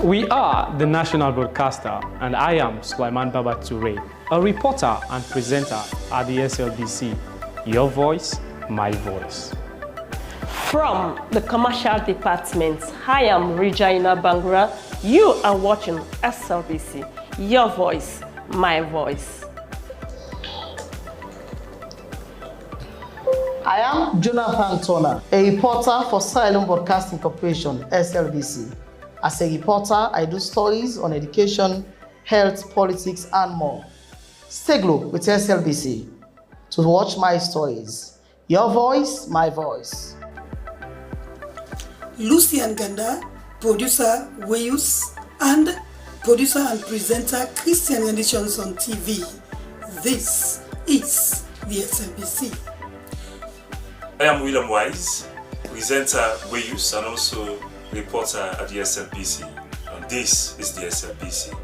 We are the national broadcaster, and I am Sulaiman Baba Toure, a reporter and presenter at the SLBC. Your voice, my voice. From the commercial department, I am Regina Bangura. You are watching SLBC. Your voice, my voice. I am Jonathan Turner, a reporter for Sierra Leone Broadcasting Corporation, SLBC. As a reporter, I do stories on education, health, politics, and more. Stay glued with SLBC to watch my stories. Your voice, my voice. Lucian Ganda, producer Weyus, and producer and presenter Christian Renditions on TV. This is the SLBC. I am William Wise, presenter Weyus and also reporter at the SLBC, and this is the SLBC.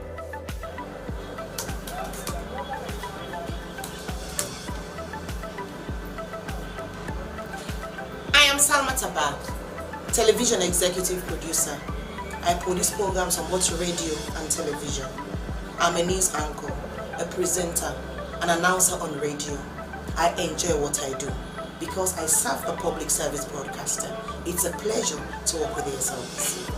I am Salma Tabak, television executive producer. I produce programs on both radio and television. I'm a news anchor, a presenter, an announcer on radio. I enjoy what I do because I serve a public service broadcaster. It's a pleasure to work with the SLBC.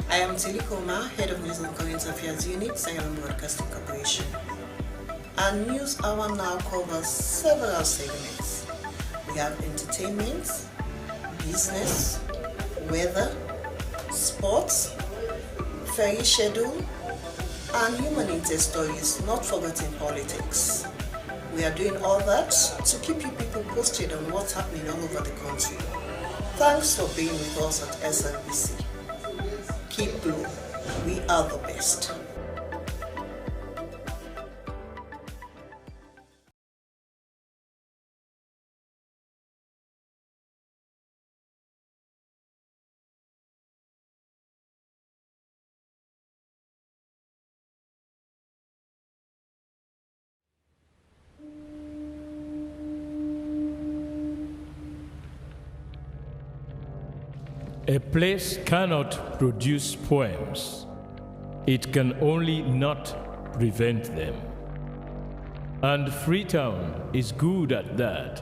I am Tilly Koma, Head of News and Current Affairs Unit, Sierra Leone Broadcasting Corporation. Our news hour now covers several segments. We have entertainment, business, weather, sports, ferry schedule, and human interest stories, not forgetting politics. We are doing all that to keep you people posted on what's happening all over the country. Thanks for being with us at SLBC. Keep blue. We are the best. A place cannot produce poems. It can only not prevent them. And Freetown is good at that,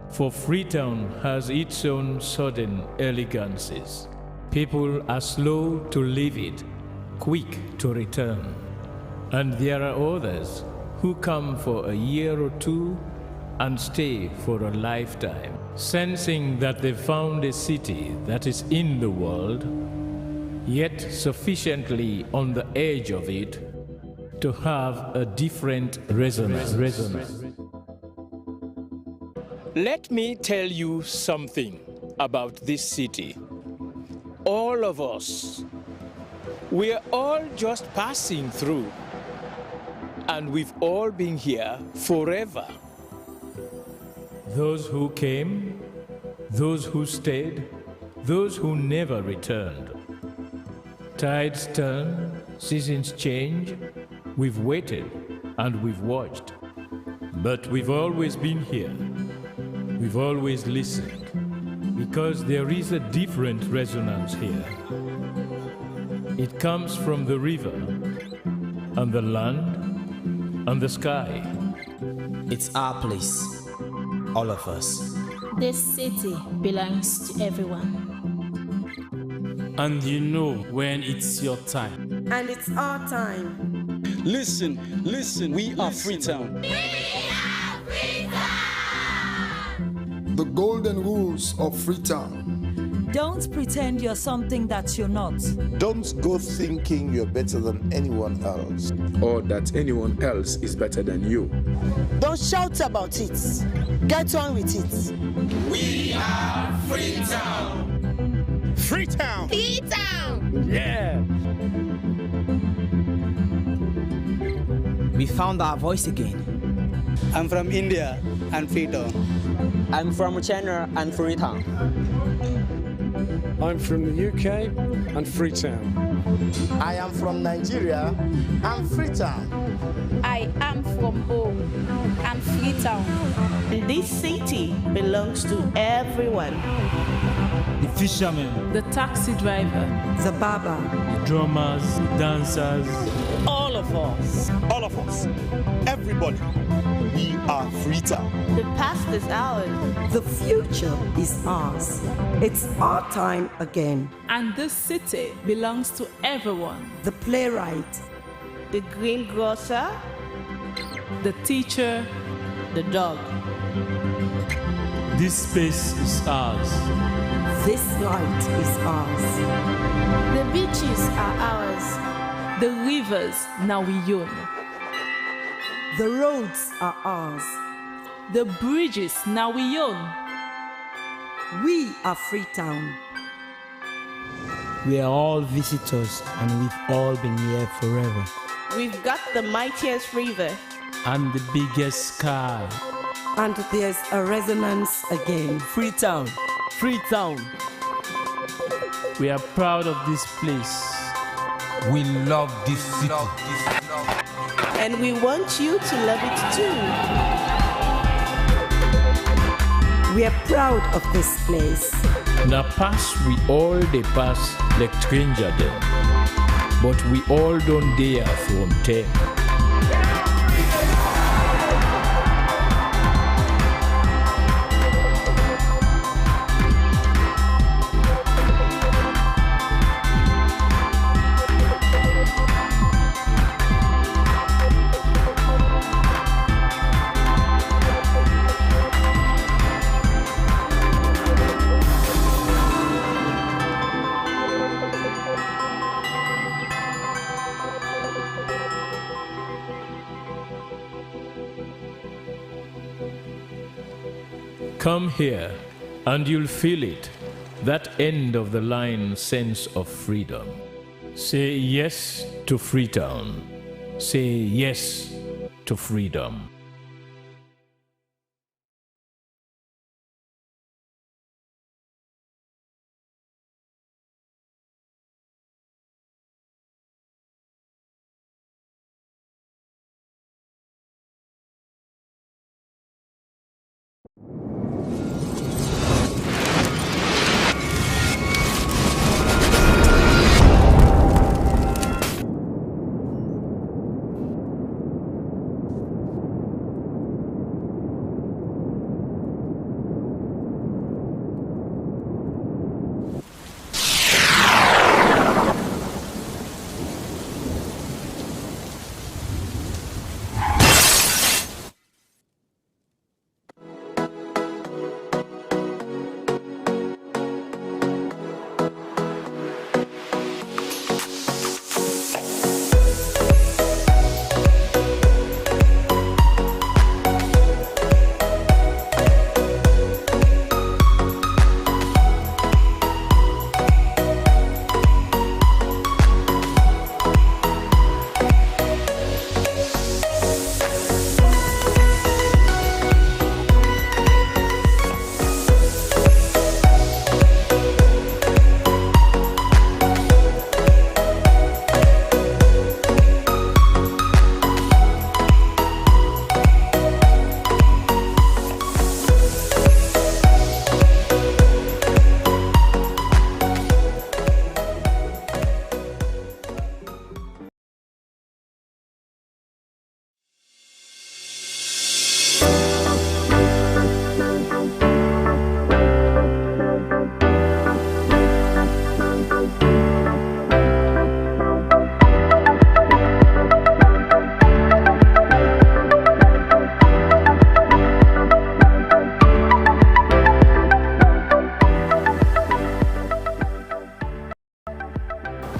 for Freetown has its own sudden elegances. People are slow to leave it, quick to return. And there are others who come for a year or two and stay for a lifetime, sensing that they've found a city that is in the world, yet sufficiently on the edge of it to have a different resonance. Let me tell you something about this city. All of us, we're all just passing through, and we've all been here forever. Those who came, those who stayed, those who never returned. Tides turn, seasons change, we've waited and we've watched. But we've always been here, we've always listened, because there is a different resonance here. It comes from the river, and the land, and the sky. It's our place. All of us. This city belongs to everyone. And you know when it's your time. And it's our time. Listen, we are Freetown. We are Freetown! The golden rules of Freetown. Don't pretend you're something that you're not. Don't go thinking you're better than anyone else. Or that anyone else is better than you. Don't shout about it. Get on with it. We are Freetown! Freetown! Freetown! Yeah! We found our voice again. I'm from India and Freetown. I'm from China and Freetown. I'm from the UK and Freetown. I am from Nigeria and Freetown. I am from home and Freetown. This city belongs to everyone. The fishermen, the taxi driver, the barber, the drummers, the dancers. All of us. All of us. Everybody. We are Freetown. The past is ours. the future is ours. It's our time again. and this city belongs to everyone. The playwright, The greengrocer, The teacher, the dog. This space is ours. this light is ours. The beaches are ours. the rivers now we own, The roads are ours. the bridges now we own. We are Freetown. We are all visitors and we've all been here forever. We've got the mightiest river. And the biggest sky. And there's a resonance again. Freetown. Freetown. We are proud of this place. We love this city. And we want you to love it too. We are proud of this place. Na pass we all dey pass like stranger dem, but we all don't dare from them. Come here, and you'll feel it, that end of the line sense of freedom. Say yes to Freetown. Say yes to freedom.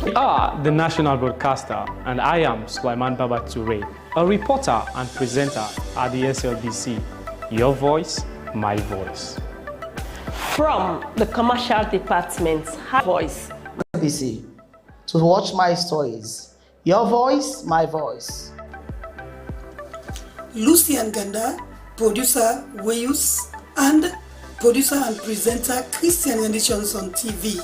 We are the national broadcaster, and I am Sulaiman Baba Toure, a reporter and presenter at the SLBC. Your voice, my voice. From the commercial department's voice. SLBC, to watch my stories. Your voice, my voice. Lucian Ganda, producer Weyus, and producer and presenter Christian Renditions on TV.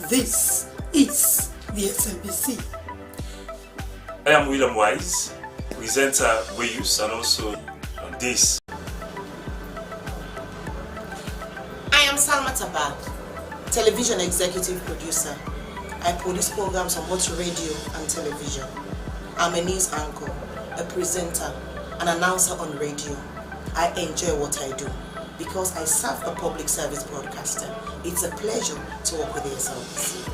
This is the SLBC. I am William Wise, presenter Weyus, and also on this. I am Salma Tabak, television executive producer. I produce programs on both radio and television. I'm a news anchor, a presenter, an announcer on radio. I enjoy what I do because I serve a public service broadcaster. It's a pleasure to work with the SLBC.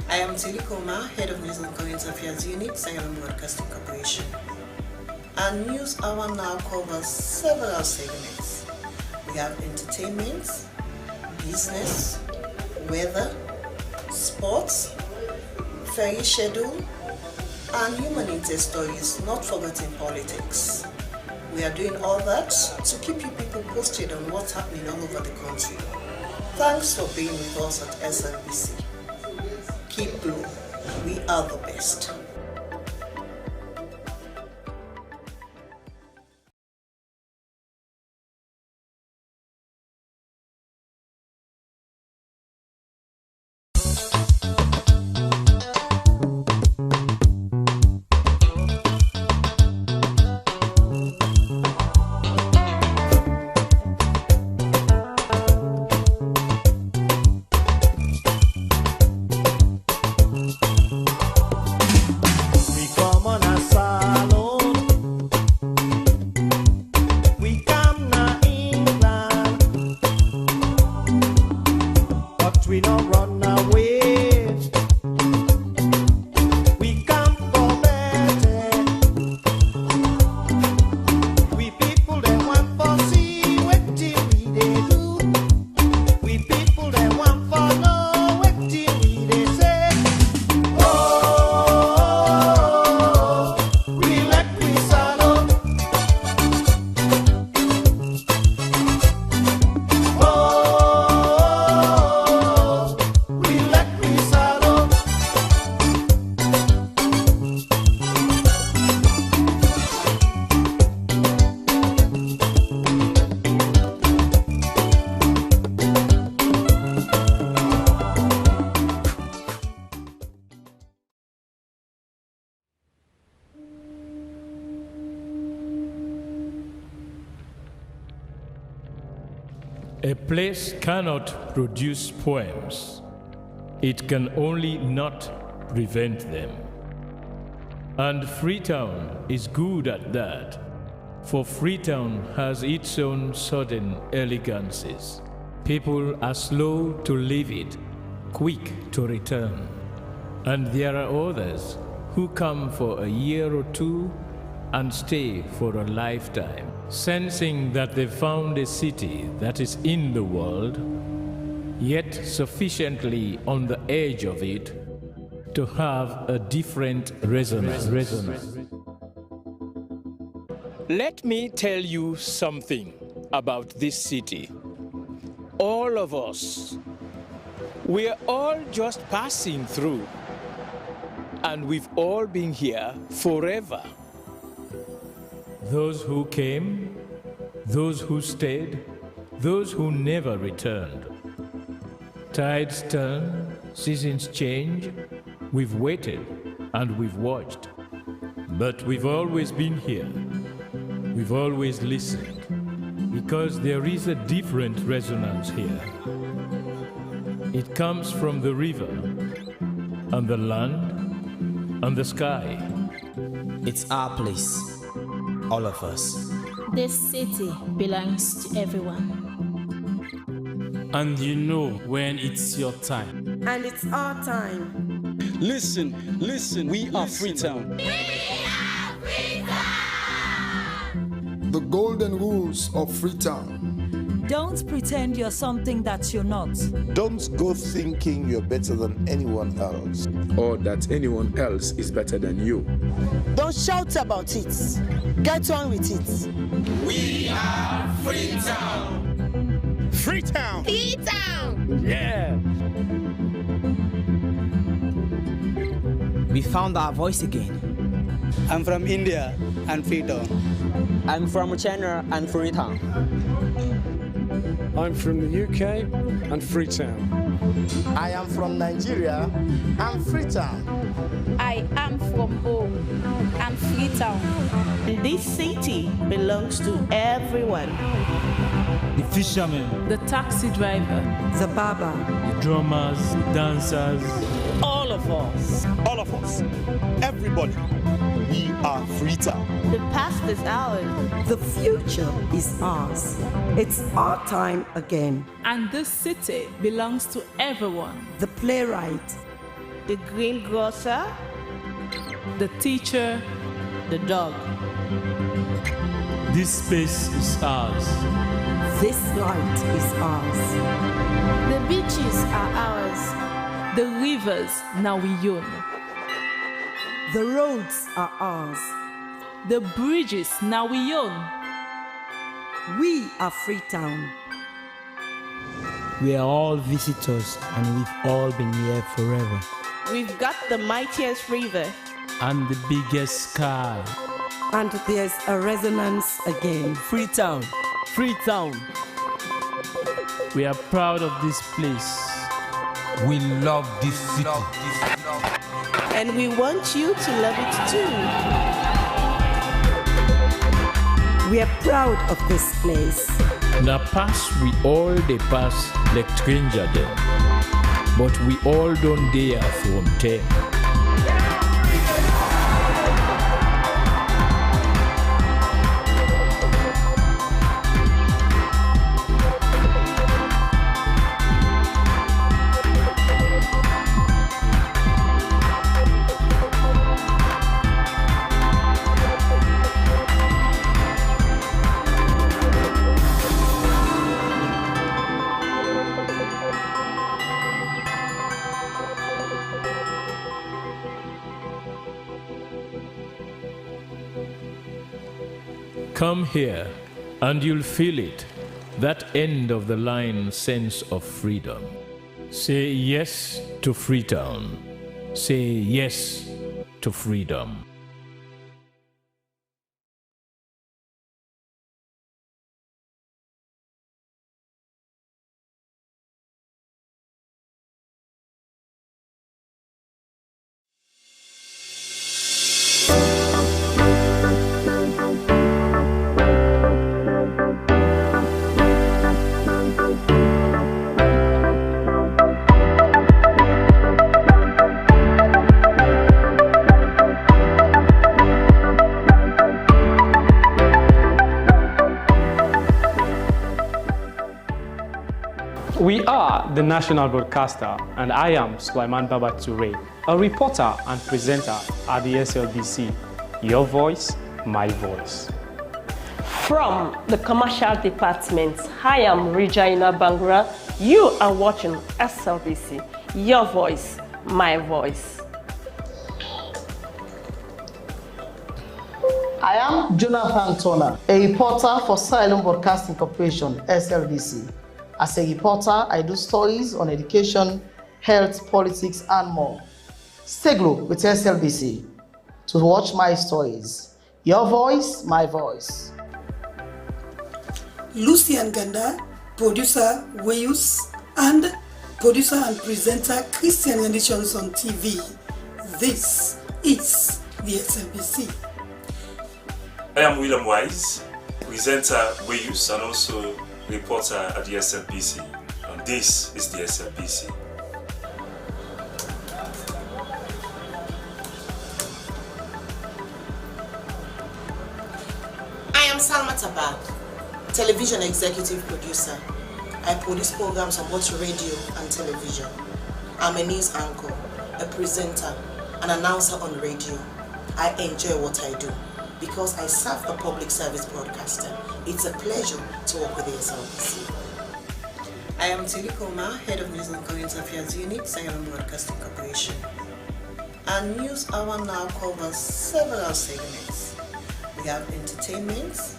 I am Kenema, Head of News and Current Affairs Unit, Sierra Leone Broadcasting Corporation. Our news hour now covers several segments. We have entertainment, business, weather, sports, ferry schedule, and human interest stories, not forgetting politics. We are doing all that to keep you people posted on what's happening all over the country. Thanks for being with us at SLBC. Keep blue. We are the best. A place cannot produce poems. It can only not prevent them. And Freetown is good at that, for Freetown has its own sudden elegances. People are slow to leave it, quick to return. And there are others who come for a year or two and stay for a lifetime, sensing that they've found a city that is in the world, yet sufficiently on the edge of it to have a different resonance. Let me tell you something about this city. All of us, we're all just passing through, and we've all been here forever. Those who came, those who stayed, those who never returned. Tides turn, seasons change, we've waited and we've watched. But we've always been here. We've always listened, because there is a different resonance here. It comes from the river, and the land, and the sky. It's our place. All of us. This city belongs to everyone. And you know when it's your time. And it's our time. Listen, we are Freetown. We are Freetown! The golden rules of Freetown. Don't pretend you're something that you're not. Don't go thinking you're better than anyone else. Or that anyone else is better than you. Don't shout about it. Get on with it. We are Freetown! Freetown! Freetown! Yeah! We found our voice again. I'm from India and Freetown. I'm from China and Freetown. I'm from the UK and Freetown. I am from Nigeria and Freetown. I am from home and Freetown. This city belongs to everyone. the fishermen, the taxi driver, the barber, the drummers, the dancers. All of us. All of us. Everybody. We are Freetown. The past is ours. the future is ours. It's our time again. and this city belongs to everyone. The playwright, The greengrocer, The teacher, the dog. This space is ours. this light is ours. The beaches are ours. the rivers now we own, The roads are ours. the bridges now we own. We are Freetown. We are all visitors and we've all been here forever. We've got the mightiest river. And the biggest sky. And there's a resonance again. Freetown. Freetown. We are proud of this place. We love this city. And we want you to love it too. We are proud of this place. Na pass we all dey pass like stranger dem, but we all don dey from there. Come here, and you'll feel it, that end of the line sense of freedom. Say yes to Freetown. Say yes to freedom. We are the national broadcaster, and I am Sulaiman Baba Toure, a reporter and presenter at the SLBC. Your voice, my voice. From the commercial department, I am Regina Bangura. You are watching SLBC. Your voice, my voice. I am Jonathan Turner, a reporter for Sierra Leone Broadcasting Corporation, SLBC. As a reporter, I do stories on education, health, politics, and more. Stay glued with SLBC to watch my stories. Your voice, my voice. Lucian Ganda, producer Weyus, and producer and presenter Christian Renditions on TV. This is the SLBC. I am William Wise, presenter Weyus and also reporter at the SLBC, and this is the SLBC. I am Salma Taba, television executive producer. I produce programs on both radio and television. I'm a news anchor, a presenter, an announcer on radio. I enjoy what I do because I serve a public service broadcaster. It's a pleasure to work with the SLBC. I am Tilly Koma, Head of News and Current Affairs Unit, Sierra Leone Broadcasting Corporation. Our news hour now covers several segments. We have entertainment,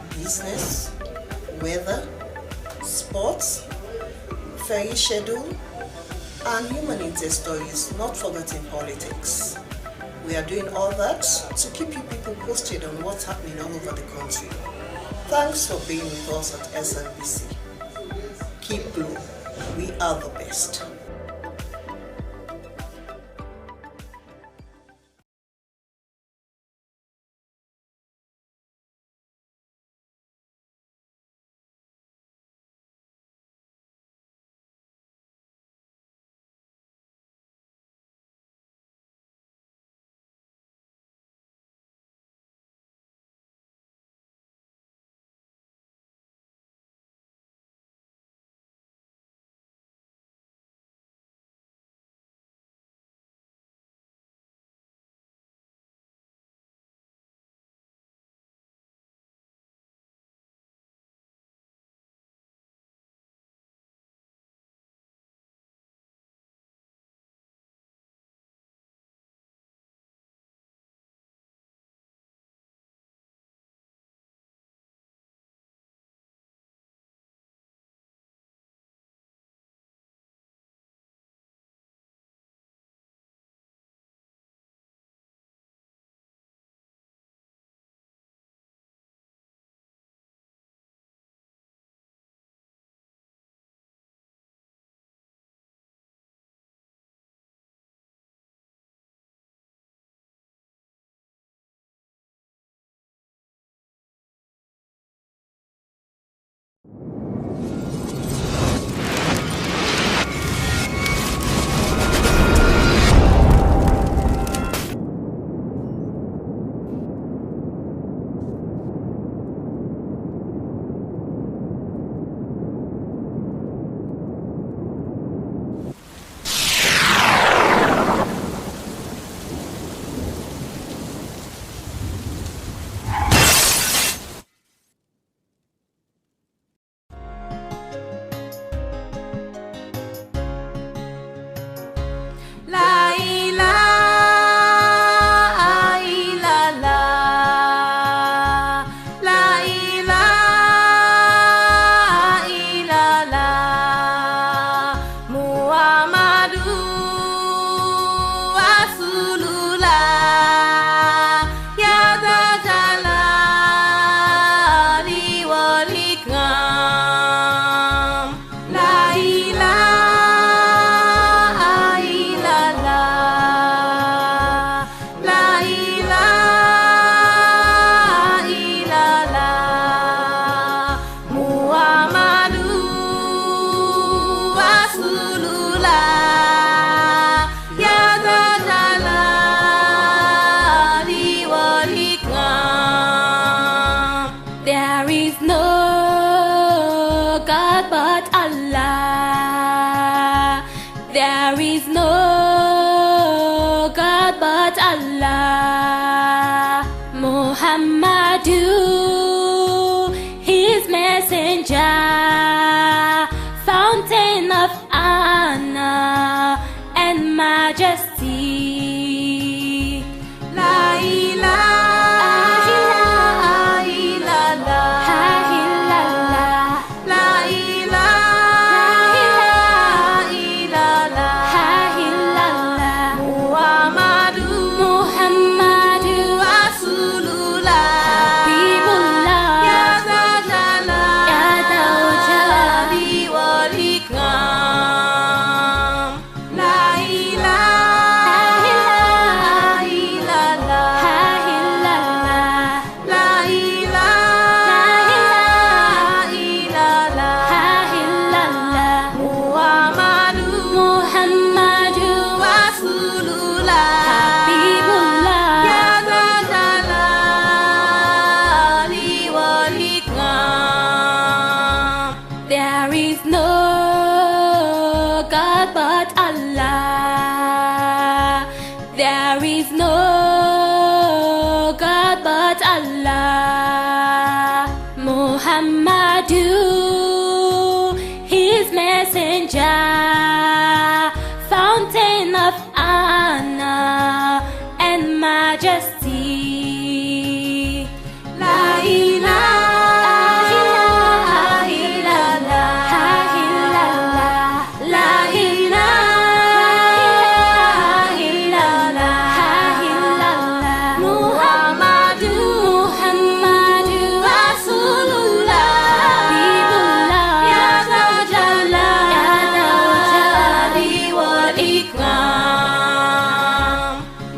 business, weather, sports, ferry schedule, and human interest stories, not forgetting politics. We are doing all that to keep you people posted on what's happening all over the country. Thanks for being with us at SLBC. Keep blue. We are the best.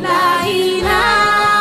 La ilaha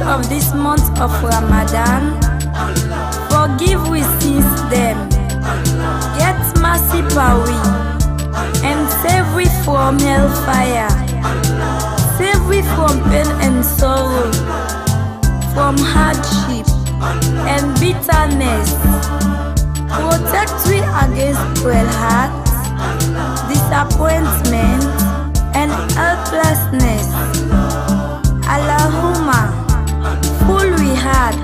of this month of Ramadan. Forgive we sins them. Get mercy per we, and save we from hellfire. Save we from pain and sorrow, from hardship and bitterness. Protect we against cruel hearts, disappointment, and helplessness. Allahumma, full we heart,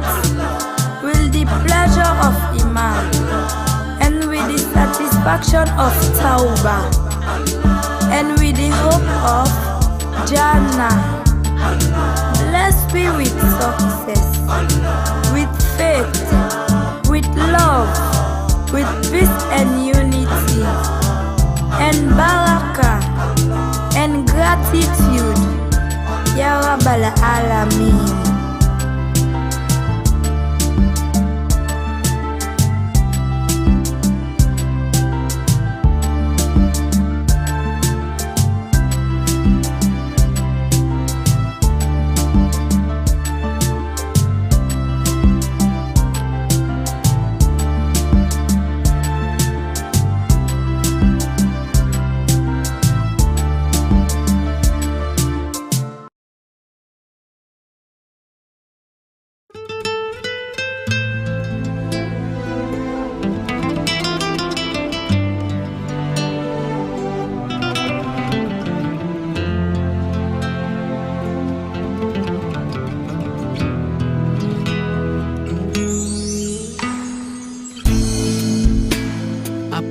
will the pleasure of Iman, and with the satisfaction of Tawbah, and with the hope of Jannah. Blessed be with success, with faith, with love, with peace and unity, and barakah, and gratitude. Ya Rabbal Alamin.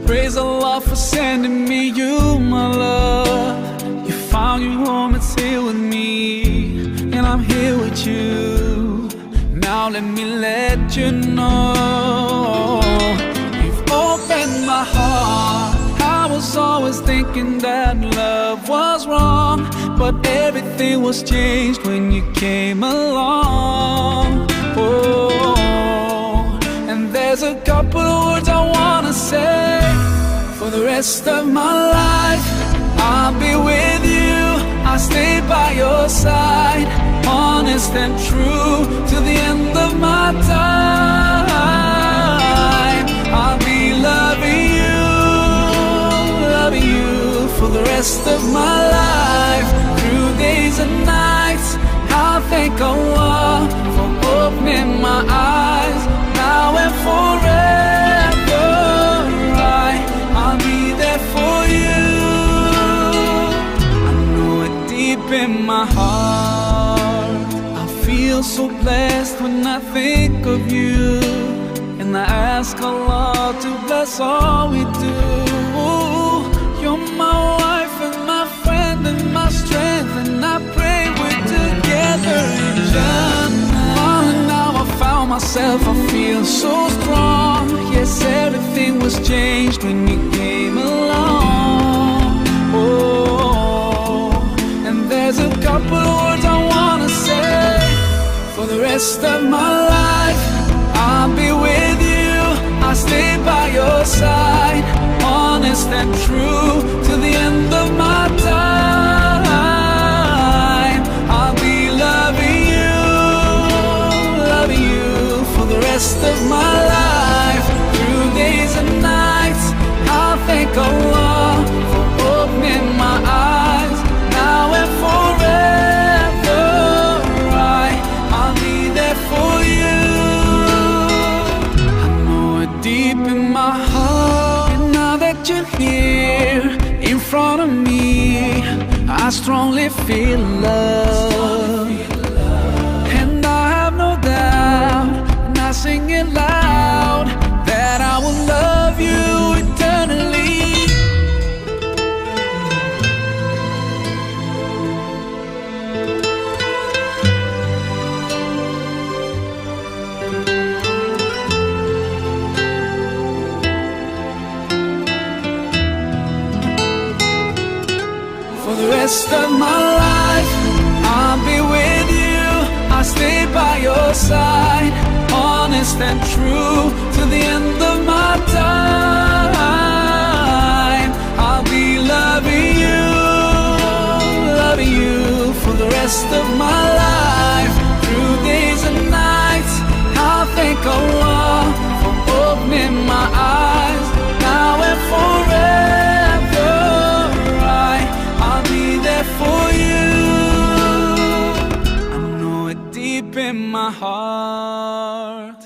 Praise Allah for sending me you, my love. You found your home, it's here with me, and I'm here with you. Now let me let you know, you've opened my heart. I was always thinking that love was wrong, but everything was changed when you came along. Oh, and there's a couple of words I wanna say. For the rest of my life, I'll be with you. I'll stay by your side, honest and true, till the end of my time. I'll be loving you for the rest of my life. Through days and nights, I'll thank Allah for opening my eyes. Now and forever, I'll be there for you. I know it deep in my heart. I feel so blessed when I think of you, and I ask Allah to bless all we do. You're my wife and my friend and my strength, and I pray we're together in Jannah. Oh, now I found myself, I feel so strong. Yes, everything was changed when you came along. Oh, and there's a couple of words I wanna say. For the rest of my life, I'll be with you. I'll stay by your side, honest and true, till the end of my time. I'll be loving you for the rest of my life. Through days and nights, I'll thank Allah for opening my eyes. Now and forever, I'll be there for you. I know it deep in my heart, and now that you're here in front of me, I strongly feel love. And I have no doubt, and I sing it loud, that I will love you eternally. For the rest of my life, I'll be with you. I'll stay by your side, honest and true, till the end of my time. I'll be loving you for the rest of my life. Through the my heart.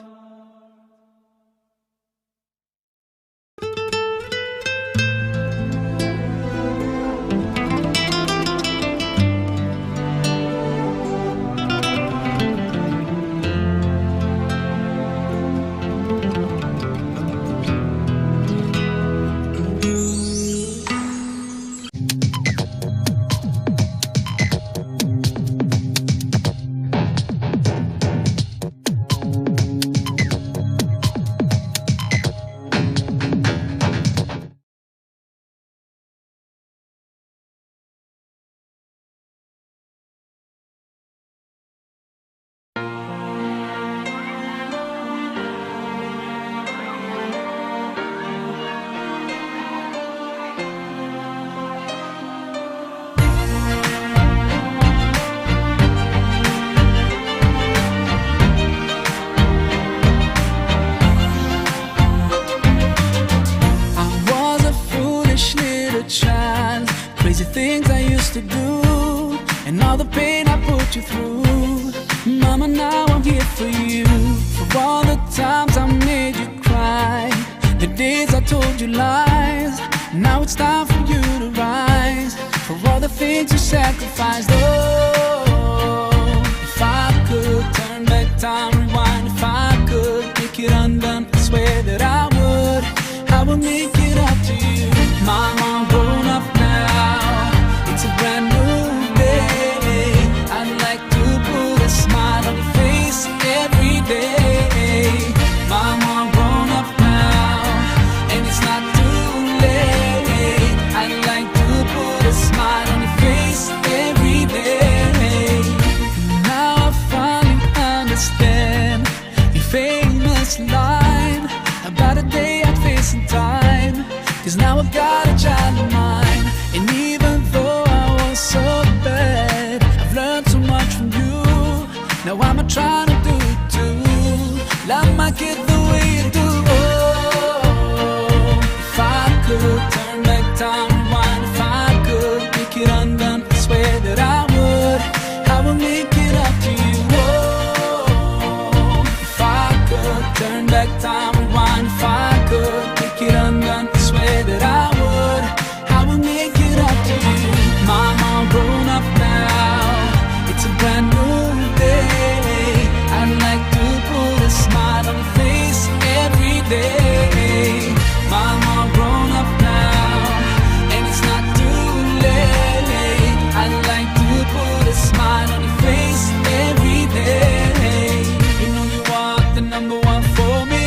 Crazy things I used to do, and all the pain I put you through. Mama, now I'm here for you. For all the times I made you cry, the days I told you lies. Now it's time for you to rise. For all the things you sacrificed. Oh, if I could turn back time, rewind. If I could make it undone, I swear that I would make it up to you. Mama, I'm grown up now. It's a brand new day. I'd like to put a smile on your face every day. Mama, I'm grown up now, and it's not too late. I'd like to put a smile on your face every day. Now I finally understand your famous line about a day I'd face in time. 'Cause now I've got a child of mine. And even though I was so bad, I've learned so much from you. Now I'm trying to do it too. Love my kid the way you do. Oh, if I could turn back time, rewind. If I could make it undone, I swear that I would make it up to you. Oh, if I could turn back time, rewind. If I could make it undone, I swear that I would make it up to you. Mama, I'm grown up now. It's a brand new day. I'd like to put a smile on your face every day. Mama, I'm grown up now, and it's not too late. I'd like to put a smile on your face every day. You know you are the number one for me.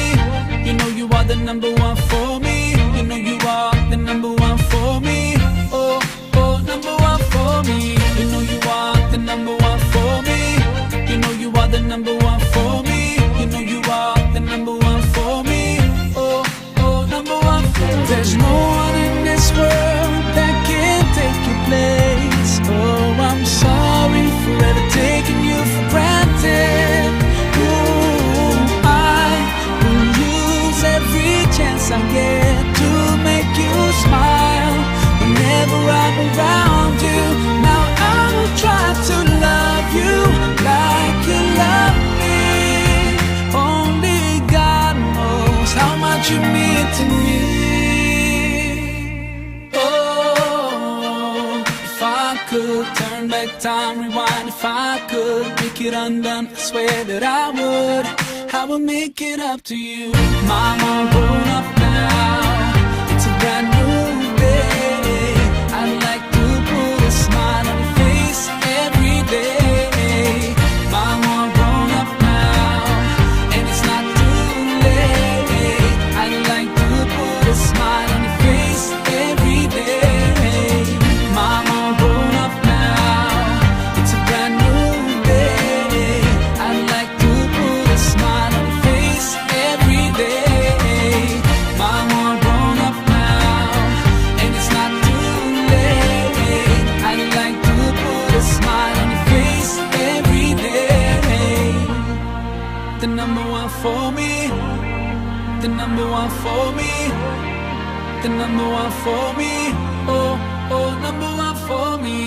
You know you are the number one for me. You know you are the number one for me. Oh, oh, number one for me. You know you are the number one for me. You know you are the number one for me. You know you are the number one for me. Oh, oh, number one for me. There's no one in this world that can take your place. Oh, I'm sorry for ever taking you for granted. Ooh, I will use every chance I get to make you smile whenever I'm around you. Now I will try to love you like you love me. Only God knows how much you mean to me. Oh, if I could turn back time, rewind. If I could make it undone, I swear that I would make it up to you. Mama, I'm grown up now. It's a brand new day. I'd like to put a smile on your face every day. Mama, I'm grown up now, and it's not too late. I'd like to put a smile on your face every day. Mama, I'm grown up now. It's a brand new day. I'd like to put a smile on your face every day. Mama, I'm grown up now, and it's not too late. I'd like to put a smile on your face every day. The number one for me. The number one for me. The number one for me. Oh, oh, number one for me.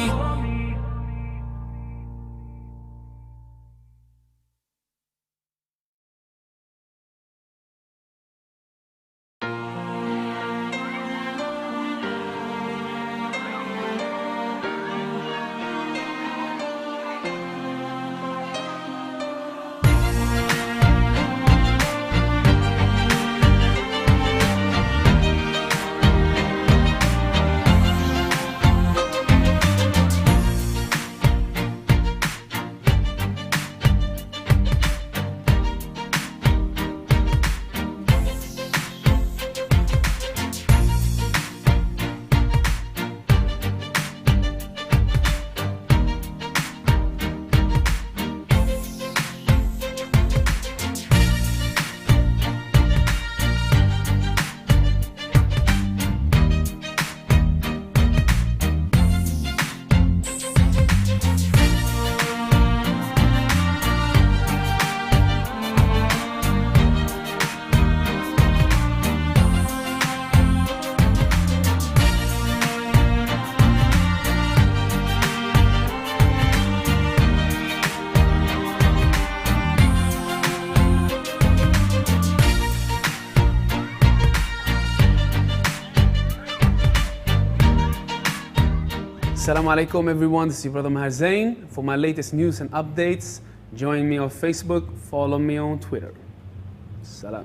Assalamu alaikum everyone, this is your brother Maher Zain. For my latest news and updates, join me on Facebook, follow me on Twitter. Salam.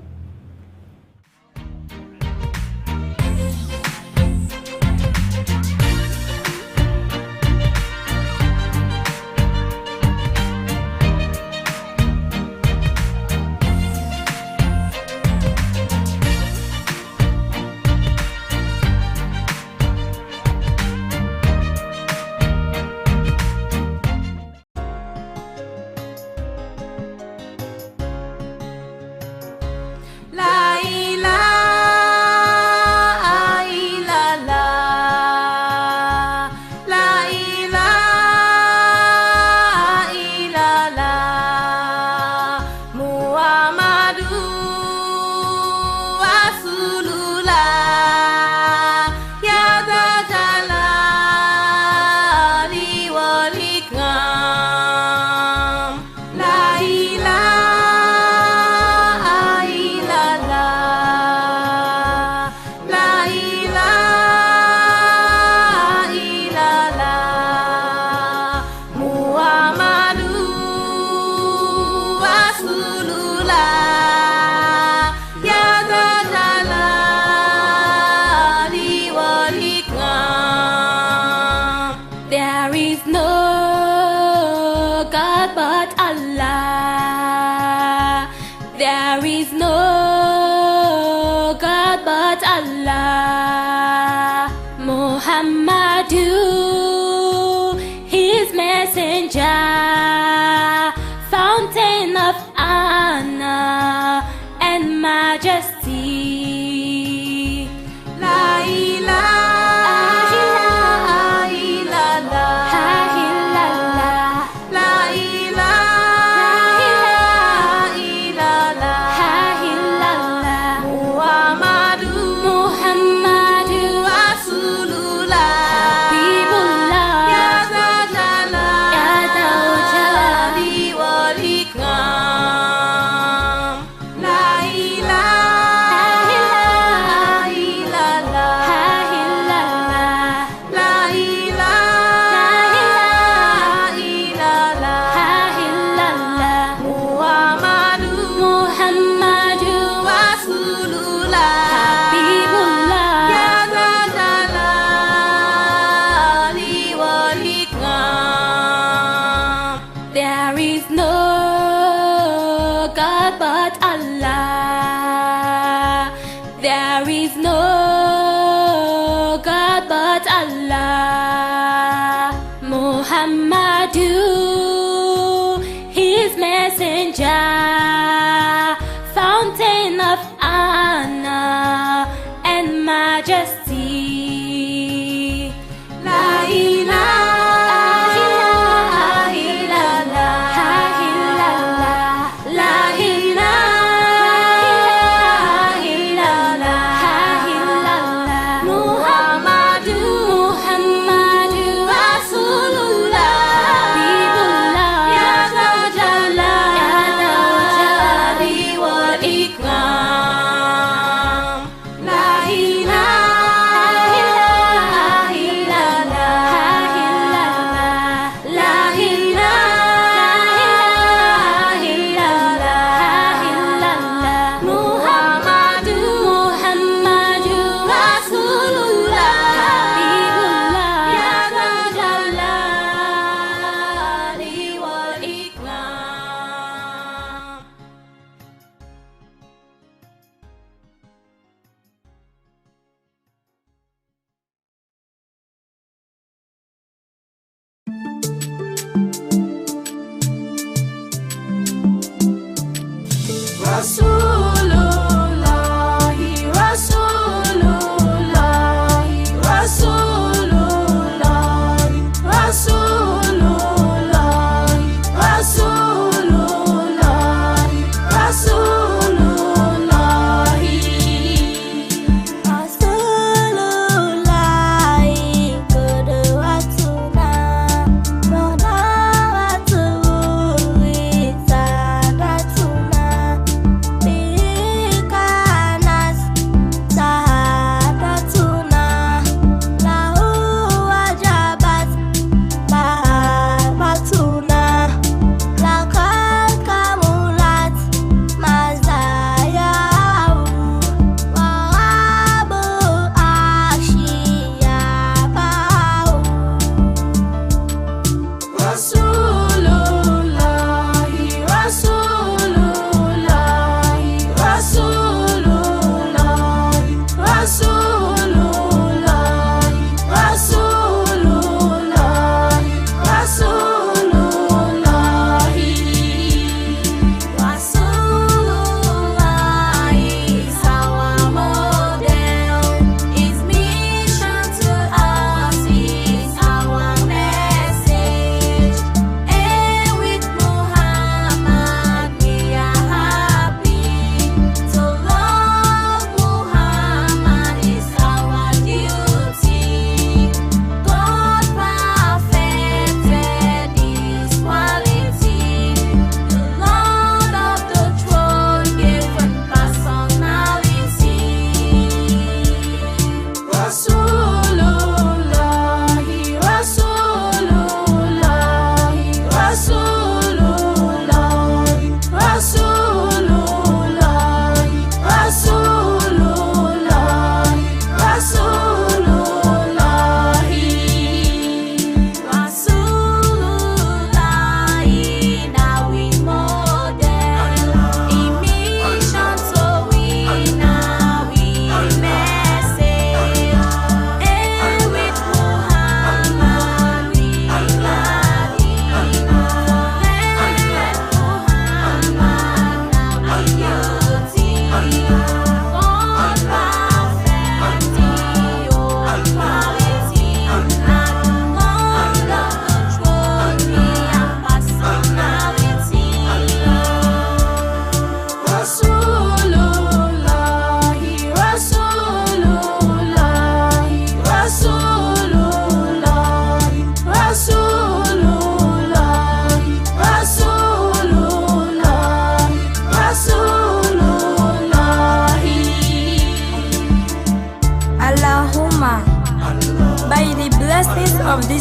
Be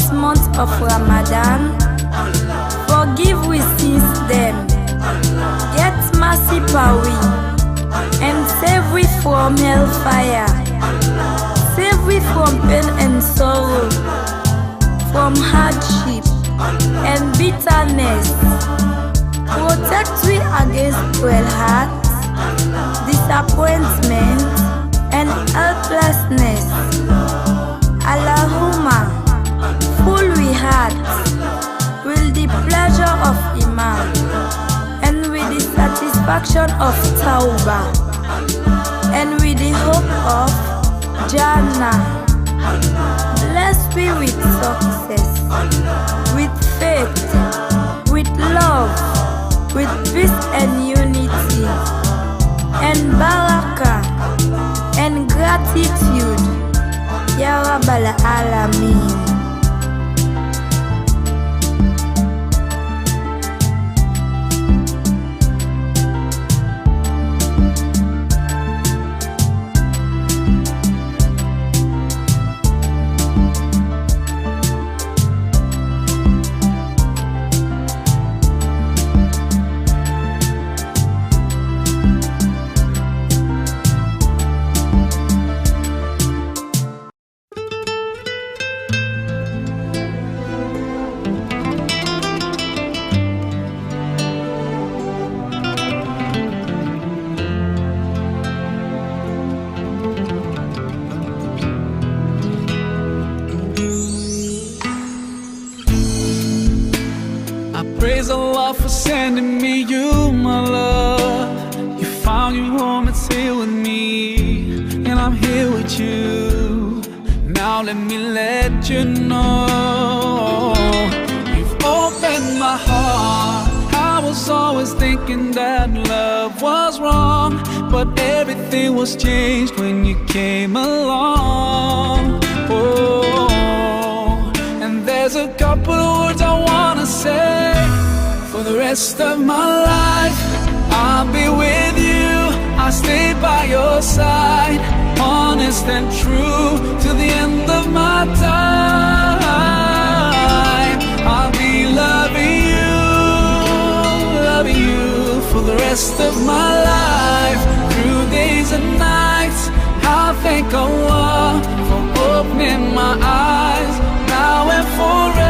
this month of Ramadan. Forgive we sins them. Get mercy for we, and save we from hellfire. Save we from pain and sorrow, from hardship and bitterness. Protect we against cruel hearts, disappointment and helplessness. Allahumma, full we heart, will the pleasure of Iman, and with the satisfaction of Tawbah, and with the hope of Jannah. Bless me with success, with faith, with love, with peace and unity, and barakah, and gratitude. Ya Rabbal Alamin. Praise Allah for sending me you, my love. You found your home, it's here with me, and I'm here with you. Now let me let you know, you've opened my heart. I was always thinking that love was wrong, but everything was changed when you came along. Oh, and there's a couple of words I wanna say. For the rest of my life, I'll be with you. I'll stay by your side, honest and true, to the end of my time. I'll be loving you for the rest of my life, through days and nights. I'll thank Allah for opening my eyes, now and forever.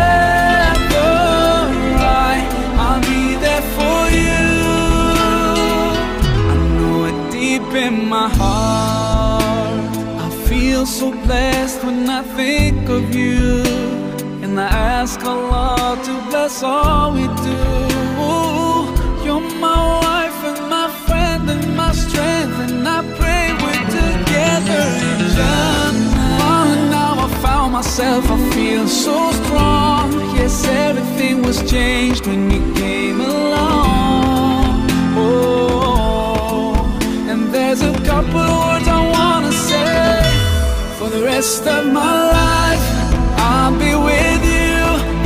I'll be there for you. I know it deep in my heart. I feel so blessed when I think of you, and I ask Allah to bless all we do. You're my wife and my friend and my strength, and I pray we're together in Jannah. Oh, now I found myself, I feel so strong. Yes, everything was changed when you came along. Oh, and there's a couple of words I wanna say. For the rest of my life, I'll be with you.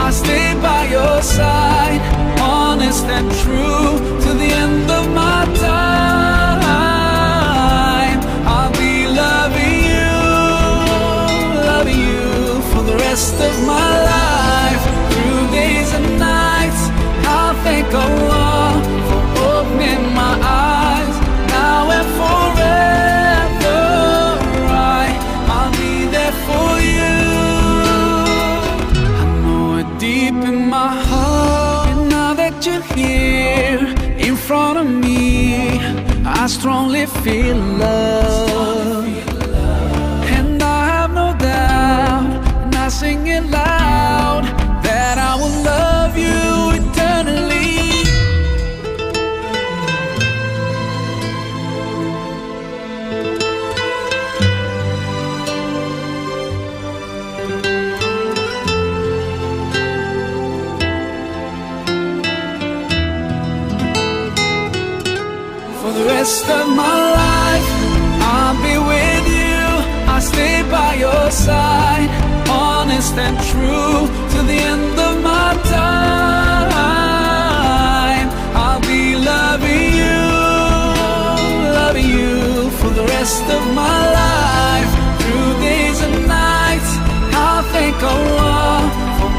I'll stay by your side, honest and true, to the end of my time. I'll be loving you for the rest of my life, through days and nights. I'll thank Allah for opening my eyes, now and forever. I'll be there for you. I know it deep in my heart, and now that you're here in front of me, I strongly feel love, and I have no doubt, and I sing it loud, that I will love you eternally. For the rest of my life, I'll be with you. I'll stay by your side, honest and true, to the end of my time. I'll be loving you for the rest of my life, through days and nights. I'll thank Allah for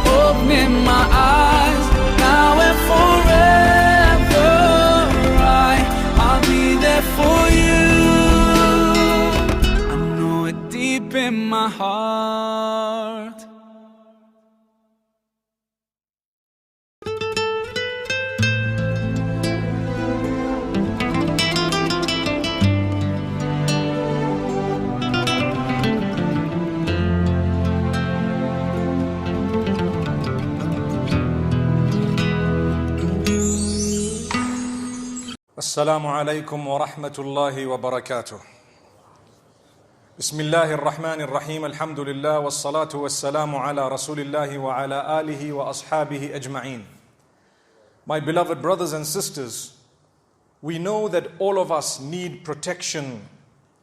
السلام عليكم ورحمة الله وبركاته. بسم الله الرحمن الرحيم. الحمد لله والصلاة والسلام على رسول الله وعلى آله وأصحابه أجمعين. My beloved brothers and sisters, we know that all of us need protection,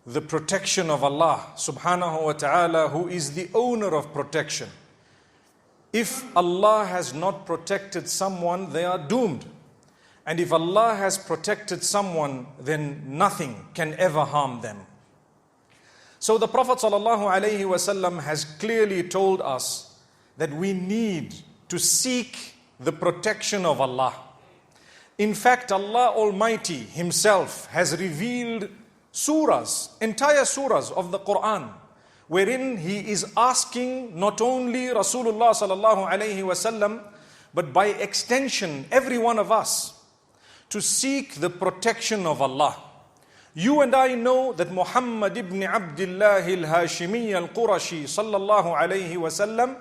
the protection of Allah subhanahu wa ta'ala, who is the owner of protection. If Allah has not protected someone, they are doomed. And if Allah has protected someone, then nothing can ever harm them. So the Prophet ﷺ has clearly told us that we need to seek the protection of Allah. In fact, Allah Almighty Himself has revealed surahs, entire surahs of the Quran, wherein He is asking not only Rasulullah ﷺ, but by extension every one of us, to seek the protection of Allah. You and I know that Muhammad ibn Abdullah al-Hashimi al-Qurashi sallallahu alayhi wasallam,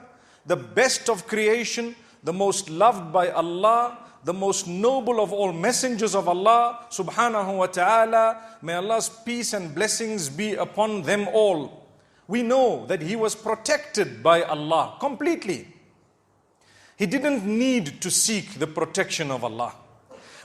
the best of creation, the most loved by Allah, the most noble of all messengers of Allah subhanahu wa ta'ala, may Allah's peace and blessings be upon them all. We know that he was protected by Allah completely. He didn't need to seek the protection of Allah.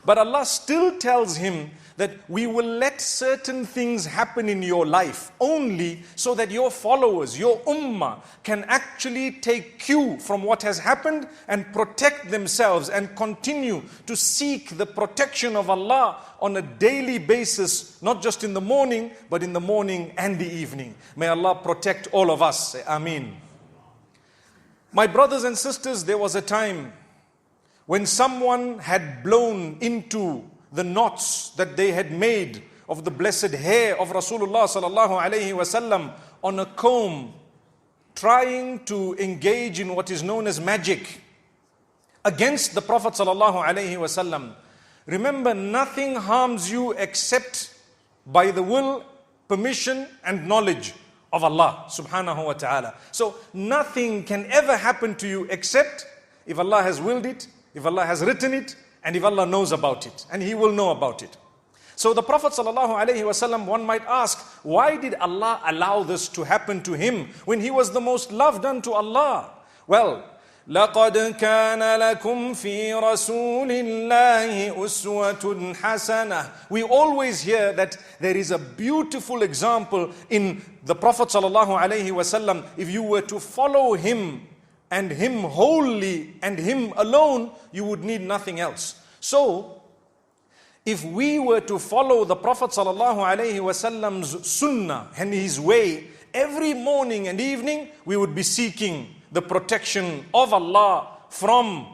But Allah still tells him that we will let certain things happen in your life only so that your followers, your ummah, can actually take cue from what has happened and protect themselves and continue to seek the protection of Allah on a daily basis, not just in the morning, but in the morning and the evening. May Allah protect all of us. Say Ameen. My brothers and sisters, there was a time when someone had blown into the knots that they had made of the blessed hair of Rasulullah sallallahu alaihi wasallam on a comb, trying to engage in what is known as magic against the Prophet sallallahu alaihi wasallam. Remember, nothing harms you except by the will, permission and knowledge of Allah subhanahu wa ta'ala. So nothing can ever happen to you except if Allah has willed it, if Allah has written it, and if Allah knows about it, and He will know about it. So the Prophet ﷺ, one might ask, why did Allah allow this to happen to him when he was the most loved unto Allah? Well, لَقَدْ كَانَ لَكُمْ فِي رَسُولِ اللَّهِ أُسْوَةٌ حَسَنَةٌ. We always hear that there is a beautiful example in the Prophet ﷺ. If you were to follow him, and him wholly and him alone, you would need nothing else. So, if we were to follow the Prophet ﷺ's sunnah and his way, every morning and evening, we would be seeking the protection of Allah from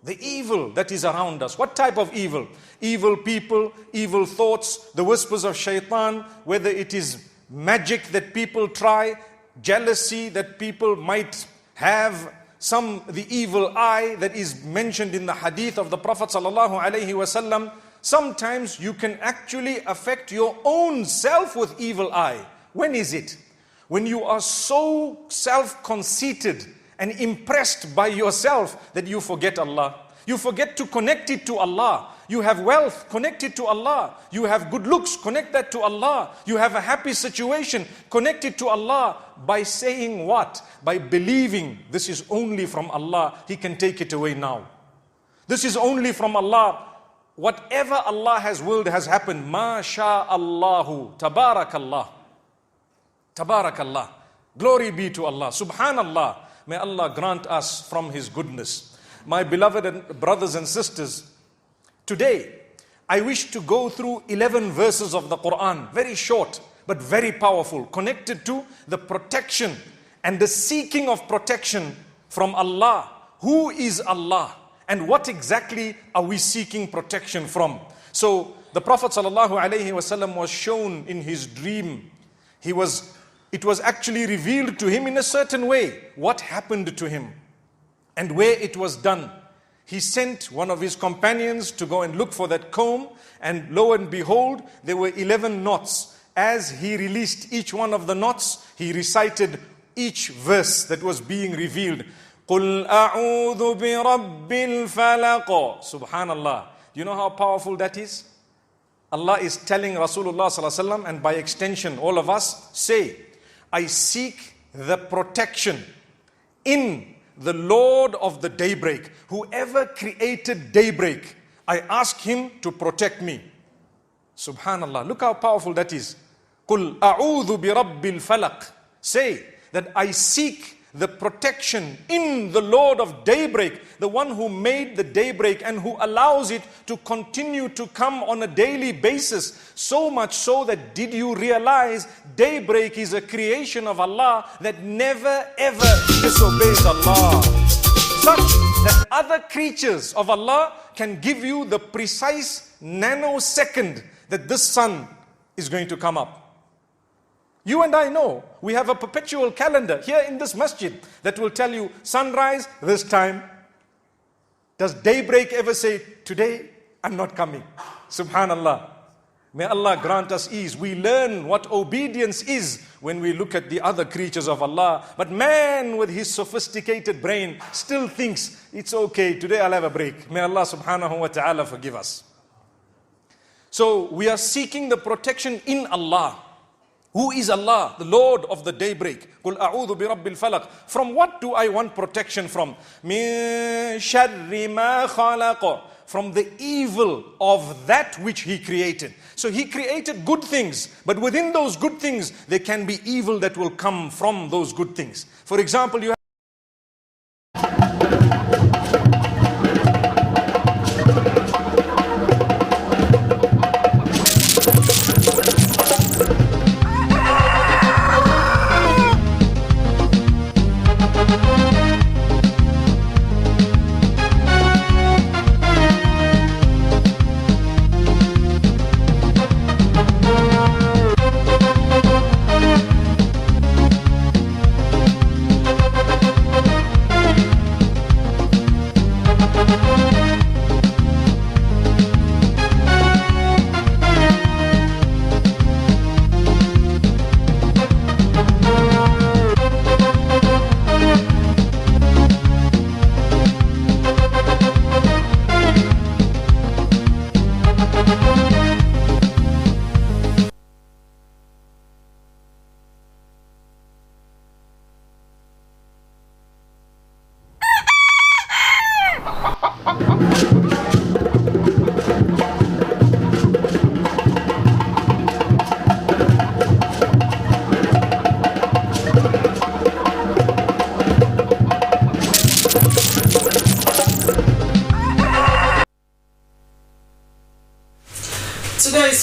the evil that is around us. What type of evil? Evil people, evil thoughts, the whispers of shaitan, whether it is magic that people try, jealousy that people might have, the evil eye that is mentioned in the hadith of the Prophet sallallahu alaihi wasallam. Sometimes you can actually affect your own self with evil eye. When is it? When you are so self-conceited and impressed by yourself that you forget Allah. You forget to connect it to Allah. You have wealth, connect it to Allah. You have good looks, connect that to Allah. You have a happy situation, connect it to Allah. By saying what? By believing this is only from Allah. He can take it away now. This is only from Allah. Whatever Allah has willed has happened. Ma sha'Allahu. Tabarakallah. Tabarakallah. Glory be to Allah. Subhanallah. May Allah grant us from His goodness. My beloved brothers and sisters, today I wish to go through 11 verses of the Quran, very short but very powerful, connected to the protection and the seeking of protection from Allah. Who is Allah? And what exactly are we seeking protection from? So the Prophet ﷺ was shown in his dream. It was actually revealed to him in a certain way what happened to him and where it was done. He sent one of his companions to go and look for that comb, and lo and behold, there were 11 knots. As he released each one of the knots, he recited each verse that was being revealed. قُلْ أَعُوذُ بِرَبِّ الْفَلَقِ. Subhanallah. Do you know how powerful that is? Allah is telling Rasulullah sallallahu alaihi wasallam, and by extension all of us, say, I seek the protection in the Lord of the daybreak. Whoever created daybreak, I ask him to protect me. Subhanallah, look how powerful that is. Qul a'udhu bi rabbil falaq. Say that I seek the protection in the Lord of daybreak, the one who made the daybreak and who allows it to continue to come on a daily basis. So much so that, did you realize daybreak is a creation of Allah that never ever disobeys Allah? Such that other creatures of Allah can give you the precise nanosecond that this sun is going to come up. You and I know, we have a perpetual calendar here in this masjid that will tell you sunrise this time. Does daybreak ever say, today I'm not coming? Subhanallah. May Allah grant us ease. We learn what obedience is when we look at the other creatures of Allah. But man with his sophisticated brain still thinks, it's okay, today I'll have a break. May Allah subhanahu wa ta'ala forgive us. So we are seeking the protection in Allah. Who is Allah? The Lord of the daybreak. Qul a'udhu bi rabbil falaq. From what do I want protection from? Min sharri ma khalaq. From the evil of that which He created. So He created good things, but within those good things, there can be evil that will come from those good things. For example, you have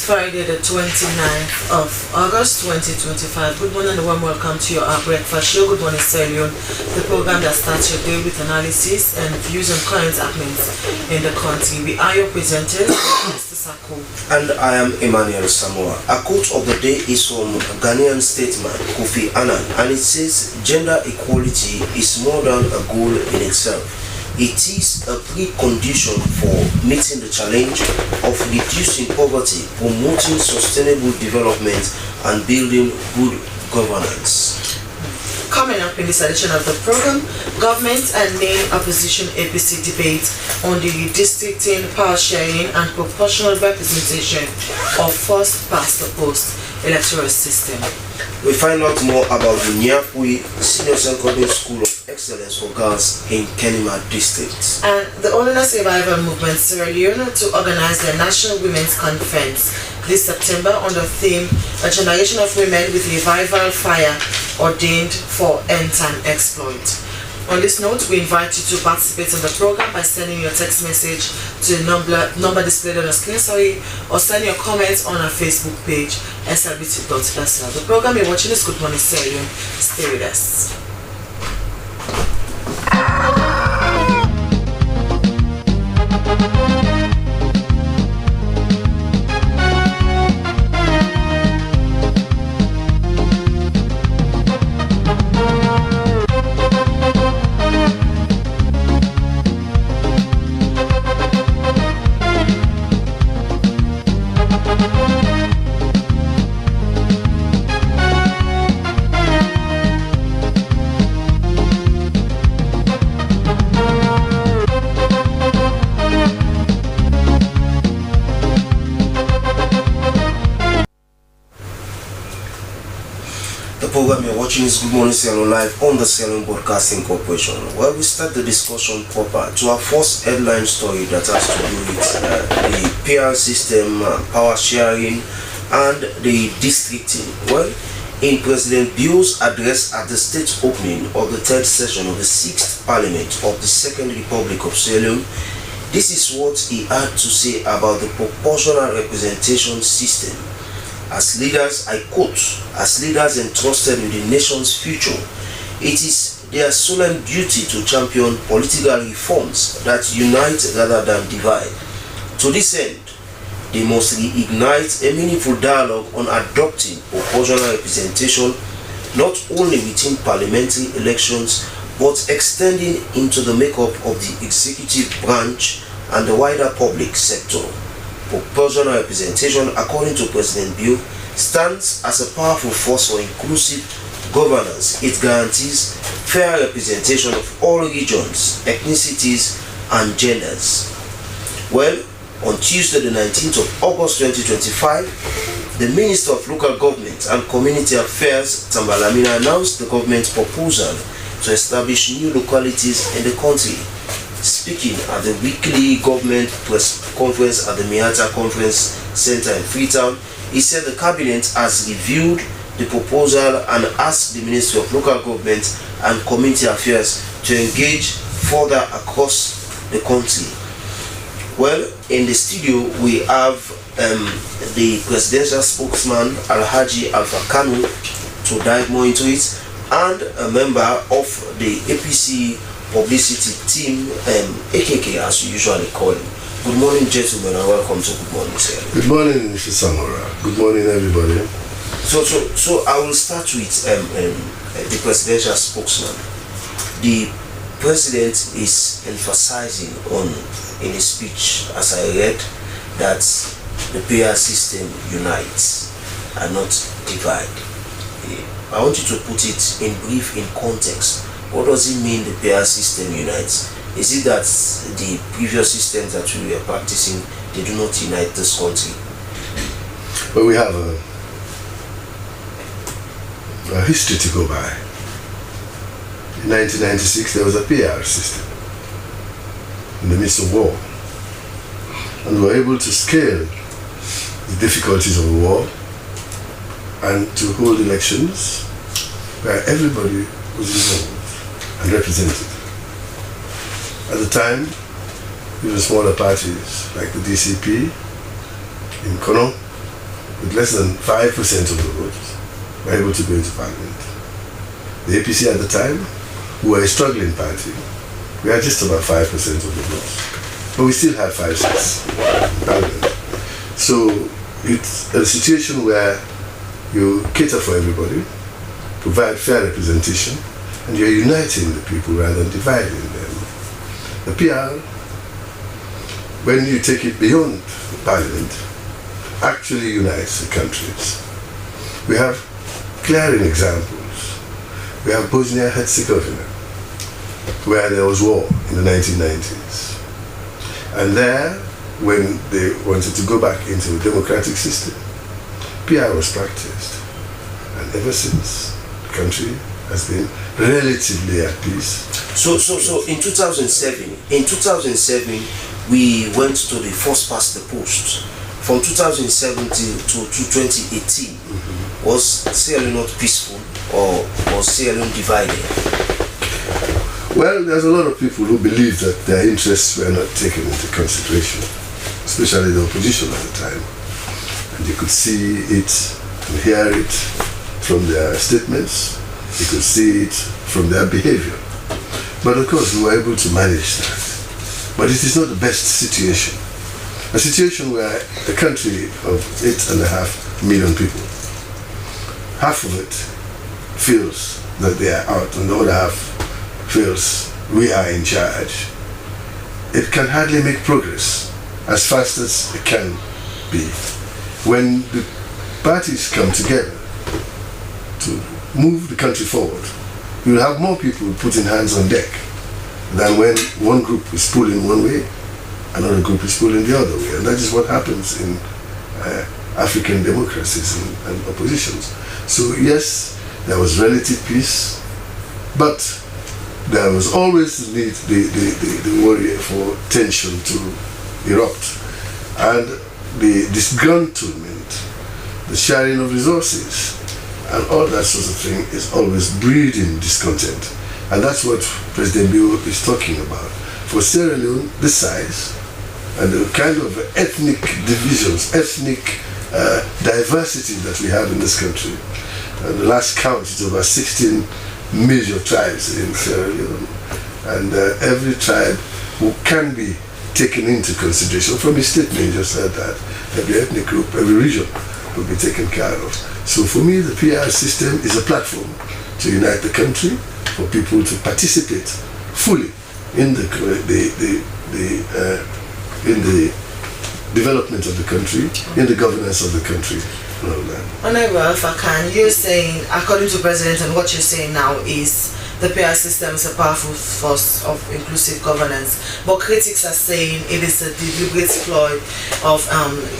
Friday the 29th of August 2025. Good morning and warm welcome to your breakfast show. Good morning, Sierra Leone, the program that starts your day with analysis and views on current happenings in the country. We are your presenters, Mr. Sako. And I am Emmanuel Samoa. A quote of the day is from Ghanaian statesman Kofi Annan, and it says, gender equality is more than a goal in itself. It is a precondition for meeting the challenge of reducing poverty, promoting sustainable development, and building good governance. Coming up in this edition of the program, government and main opposition APC debate on the redistricting, power sharing, and proportional representation of first past the post electoral system. We find out more about the Nyakwi Senior Secondary School of Excellence for Girls in Kenema District. And the Holiness Revival Movement Sierra Leone to organize the National Women's Conference this September on the theme, A Generation of Women with Revival Fire Ordained for End-Time Exploit. On this note, we invite you to participate in the program by sending your text message to the number displayed on the screen, or send your comments on our Facebook page, slbc.sl. The program you're watching is Good Morning Sierra Leone. Stay with us. watching is Good Morning Sierra Leone live on the Sierra Leone Broadcasting Corporation, where we start the discussion proper to our first headline story that has to do with the PR system, power sharing, and the districting. Well, in President Bio's address at the state opening of the third session of the 6th Parliament of the Second Republic of Sierra Leone, this is what he had to say about the proportional representation system. As leaders, I quote, as leaders entrusted with the nation's future, it is their solemn duty to champion political reforms that unite rather than divide. To this end, they must reignite a meaningful dialogue on adopting proportional representation not only within parliamentary elections but extending into the makeup of the executive branch and the wider public sector. Proportional representation, according to President Bio, stands as a powerful force for inclusive governance. It guarantees fair representation of all regions, ethnicities, and genders. Well, on Tuesday, the 19th of August 2025, the Minister of Local Government and Community Affairs, Tambalamina, announced the government's proposal to establish new localities in the country. Speaking at the weekly government press conference at the Miata Conference Center in Freetown, he said the cabinet has reviewed the proposal and asked the Ministry of Local Government and Community Affairs to engage further across the country. Well, in the studio we have the presidential spokesman Alhaji Alpha Kanu to dive more into it, and a member of the APC publicity team, AKK as you usually call him. Good morning, gentlemen, and welcome to Good Morning, Sir. Good morning, Mr. Samora. Good morning, everybody. So I will start with the presidential spokesman. The president is emphasizing on in his speech, as I read, that the PR system unites and not divide. I want you to put it in brief, in context. What does it mean the PR system unites? Is it that the previous systems that we were practicing, they do not unite this country? Well, we have a history to go by. In 1996, there was a PR system in the midst of war. And we were able to scale the difficulties of the war and to hold elections where everybody was involved and represented. At the time, even smaller parties like the DCP in Kono, with less than 5% of the votes, were able to go into parliament. The APC at the time, who were a struggling party, we had just about 5% of the votes, but we still had 5 seats in parliament. So it's a situation where you cater for everybody, provide fair representation, and you're uniting the people rather than dividing them. The PR, when you take it beyond Parliament, actually unites the countries. We have glaring examples. We have Bosnia-Herzegovina, where there was war in the 1990s. And there, when they wanted to go back into a democratic system, PR was practiced. And ever since, the country has been relatively at peace. So in 2007, we went to the first past the post. From 2007 to 2018, was Sierra Leone not peaceful, or was Sierra Leone divided? Well, there's a lot of people who believe that their interests were not taken into consideration, especially the opposition at the time. And you could see it and hear it from their statements. You could see it from their behavior. But of course, we were able to manage that. But it is not the best situation. A situation where a country of 8.5 million people, half of it feels that they are out and the other half feels we are in charge. It can hardly make progress as fast as it can be. When the parties come together to move the country forward, you will have more people putting hands on deck than when one group is pulling one way, another group is pulling the other way. And that is what happens in African democracies and oppositions. So yes, there was relative peace, but there was always the need, the worry for tension to erupt, and the disgruntlement, the sharing of resources, and all that sort of thing is always breeding discontent. And that's what President Bio is talking about. For Sierra Leone, the size and the kind of ethnic divisions, ethnic diversity that we have in this country. The last count is about 16 major tribes in Sierra Leone. And every tribe who can be taken into consideration. From his statement, he just said that every ethnic group, every region will be taken care of. So for me, the PR system is a platform to unite the country, for people to participate fully in the development of the country, in the governance of the country. Honorable Alpha Khan, you're saying, according to President, and what you're saying now is the PR system is a powerful force of inclusive governance, but critics are saying it is a deliberate ploy of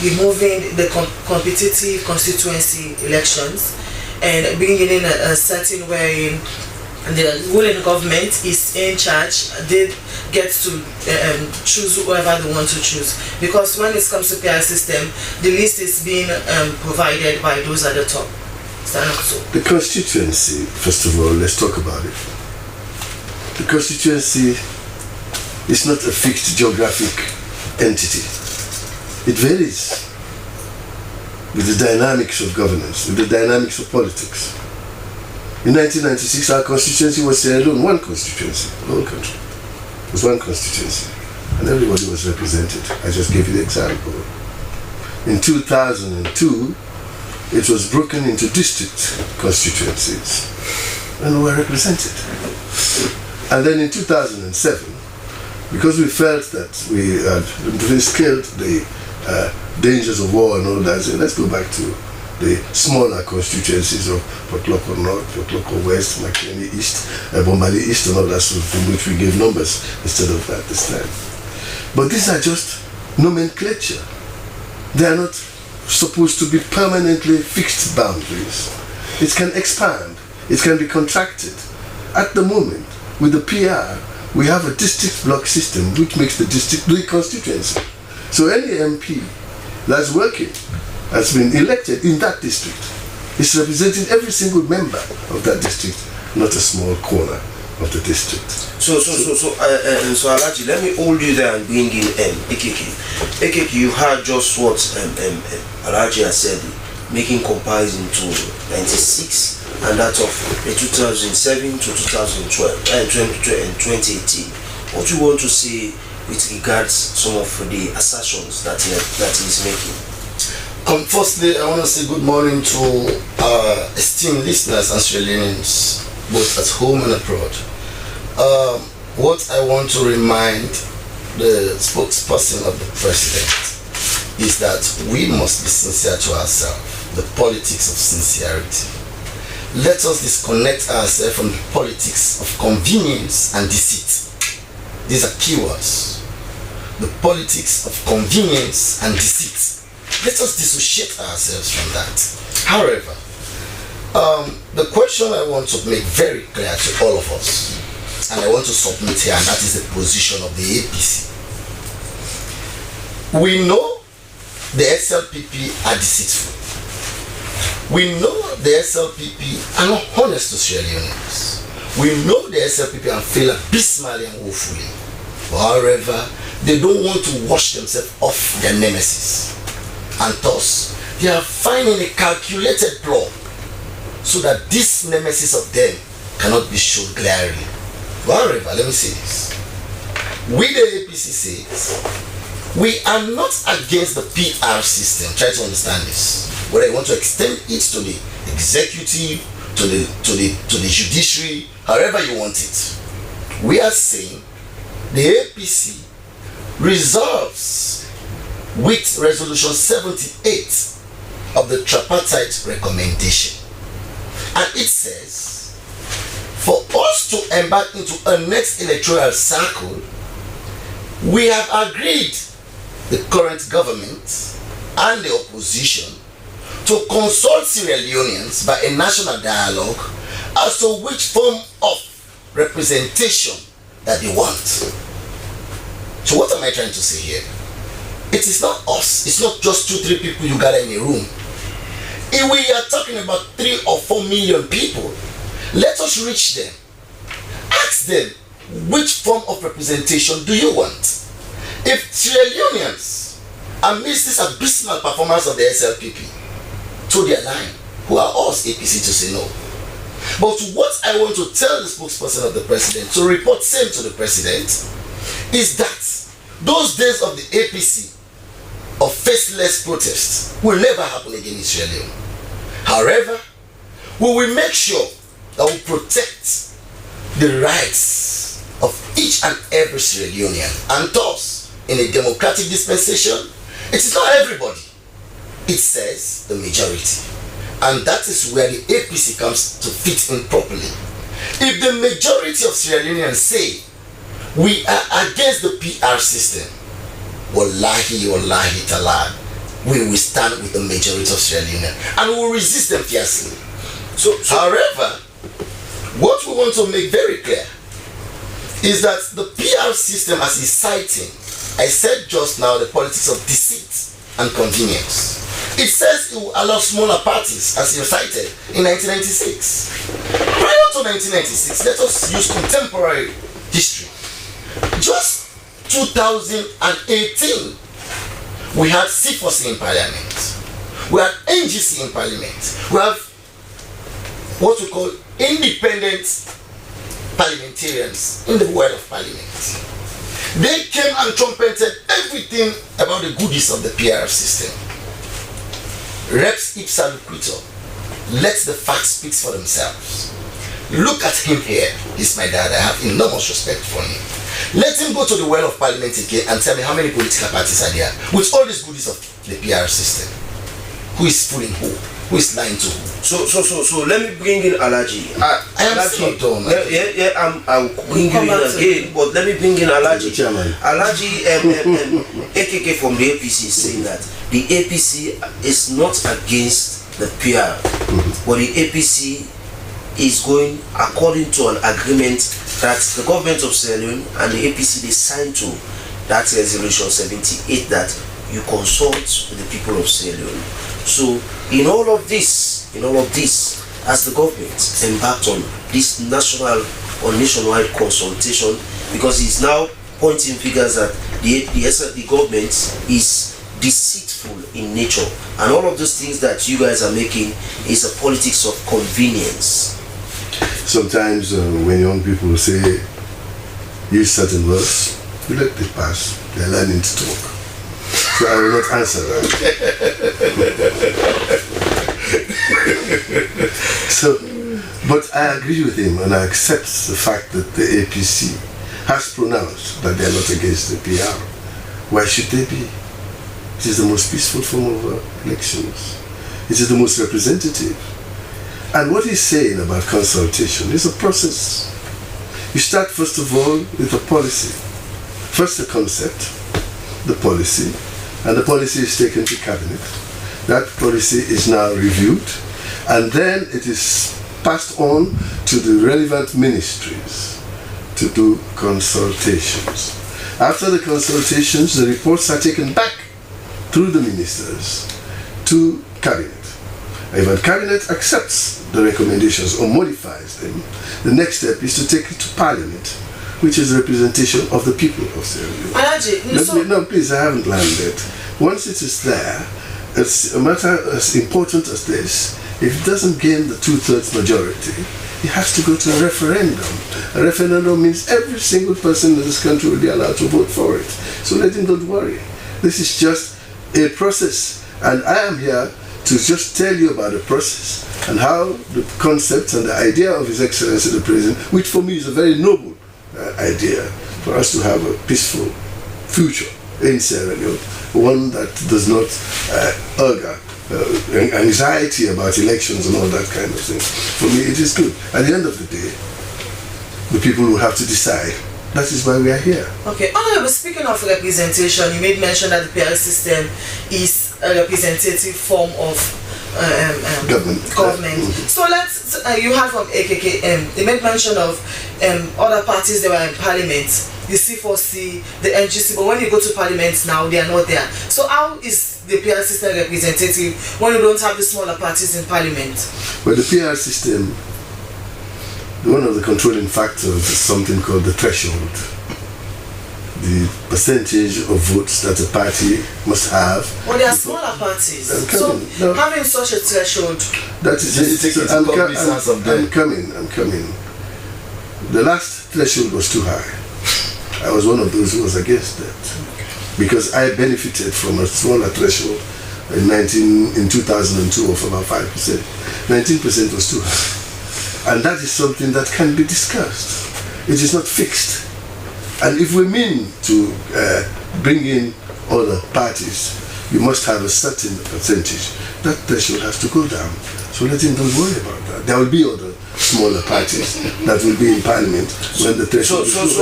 removing the competitive constituency elections and bringing in a setting wherein the ruling government is in charge. They get to choose whoever they want to choose, because when it comes to PR system, the list is being provided by those at the top. The constituency, first of all, let's talk about it. The constituency is not a fixed geographic entity. It varies with the dynamics of governance, with the dynamics of politics. In 1996, our constituency was Sierra Leone, one constituency, the whole country. It was one constituency, and everybody was represented. I just gave you the example. In 2002, it was broken into district constituencies, and we were represented. And then in 2007, because we felt that we had scaled the dangers of war and all that, so let's go back to the smaller constituencies of Potloko North, Potloko West, Makeni East, Bombali East, and all that sort of thing, which we gave numbers instead of that this time. But these are just nomenclature. They are not supposed to be permanently fixed boundaries. It can expand, it can be contracted. At the moment, with the PR, we have a district block system which makes the district the constituency. So any MP that's working has been elected in that district. It's representing every single member of that district, not a small corner of the district. So Alaji, let me hold you there and bring in AKK. AKK, you heard just what Alaji has said, making comparison to 96 and that of 2007 to 2012 and 2018. What do you want to say with regards some of the assertions that he is making? Firstly, I want to say good morning to our esteemed listeners and Australians, both at home and abroad. What I want to remind the spokesperson of the president is that we must be sincere to ourselves, the politics of sincerity. Let us disconnect ourselves from the politics of convenience and deceit. These are keywords. The politics of convenience and deceit. Let us dissociate ourselves from that. However, the question I want to make very clear to all of us, and I want to submit here, and that is the position of the APC. We know the SLPP are deceitful. We know the SLPP are not honest to Sierra Leoneans. We know the SLPP are failing abysmally and woefully. However, they don't want to wash themselves off their nemesis. And thus, they are finding a calculated ploy so that this nemesis of them cannot be shown glaringly. However, let me say this. We, the APC, says, we are not against the PR system. Try to understand this. Whether you want to extend it to the executive, to the judiciary, however you want it. We are saying the APC resolves with resolution 78 of the tripartite recommendation. And it says, for us to embark into a next electoral cycle, we have agreed, the current government and the opposition, to consult Sierra Leoneans by a national dialogue as to which form of representation that they want. So what am I trying to say here? It is not us. It's not just 2-3 people you gather in a room. If we are talking about 3 or 4 million people, let us reach them. Ask them, which form of representation do you want? If Sierra Leoneans, amidst this abysmal performance of the SLPP, to their line, who are us APC to say no? But what I want to tell the spokesperson of the president to report same to the president is that those days of the APC of faceless protests will never happen again in Sierra Leone. However, we will make sure that we protect the rights of each and every Sierra Leonean, and thus, in a democratic dispensation, it is not everybody. It says the majority. And that is where the APC comes to fit in properly. If the majority of Sierra Leoneans say we are against the PR system, wallahi, wallahi, tallah, we will stand with the majority of Sierra Leoneans and we will resist them fiercely. However, what we want to make very clear is that the PR system, as is citing, I said just now, the politics of deceit and convenience. It says it will allow smaller parties, as you cited, in 1996. Prior to 1996, let us use contemporary history. Just 2018, we had C4C in Parliament. We had NGC in Parliament. We have what we call independent parliamentarians in the world of Parliament. They came and trumpeted everything about the goodies of the PR system. Reps ipsa loquitur. Let the facts speak for themselves. Look at him here. He's my dad. I have enormous respect for him. Let him go to the well of Parliament again and tell me how many political parties are there with all these goodies of the PR system. Who is fooling who? Who is lying to who? So let me bring in Alaji. I am still done. I'll bring you in again, but let me bring in Alaji. Alaji, AKK from the APC is saying that the APC is not against the PR, but the APC is going according to an agreement that the government of Sierra Leone and the APC they signed to, that resolution 78, that you consult with the people of Sierra Leone. So in all of this, as the government embarked on this national or nationwide consultation, because it's now pointing figures that the government is deceitful in nature, and all of those things that you guys are making is a politics of convenience. Sometimes when young people say use certain words, you let it pass. They're learning to talk. So I will not answer that. But I agree with him and I accept the fact that the APC has pronounced that they are not against the PR. Why should they be? It is the most peaceful form of elections. It is the most representative. And what he's saying about consultation is a process. You start first of all with a policy. First the concept, the policy, and the policy is taken to cabinet. That policy is now reviewed, and then it is passed on to the relevant ministries to do consultations. After the consultations, the reports are taken back through the ministers to cabinet. If a cabinet accepts the recommendations or modifies them, the next step is to take it to parliament, which is the representation of the people of Sierra Leone. No, please, I haven't landed. Once it is there, it's a matter as important as this. If it doesn't gain the 2/3 majority, it has to go to a referendum. A referendum means every single person in this country will be allowed to vote for it. So let him don't worry. This is just a process, and I am here to just tell you about the process and how the concept and the idea of His Excellency the President, which for me is a very noble idea for us to have a peaceful future in Sierra Leone, one that does not anxiety about elections and all that kind of thing. For me, it is good. At the end of the day, the people will have to decide. That is why we are here. Okay, Honorable, speaking of representation, you made mention that the PR system is a representative form of government. So let's, you had from AKK, they made mention of other parties that were in parliament, the C4C, the NGC, but when you go to parliament now, they are not there. So how is the PR system representative when you don't have the smaller parties in parliament? Well, the PR system, one of the controlling factors is something called the threshold. The percentage of votes that a party must have. Well, there are smaller parties. So having such a threshold. That is it. I'm coming. The last threshold was too high. I was one of those who was against that. Because I benefited from a smaller threshold in 2002 of about 5%. 19% was too high. And that is something that can be discussed. It is not fixed. And if we mean to bring in other parties, you must have a certain percentage. That threshold has to go down. So let him don't worry about that. There will be other smaller parties that will be in parliament when the threshold is So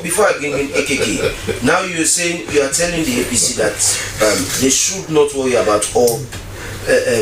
before I bring in AKK, now you are telling the APC that they should not worry about all.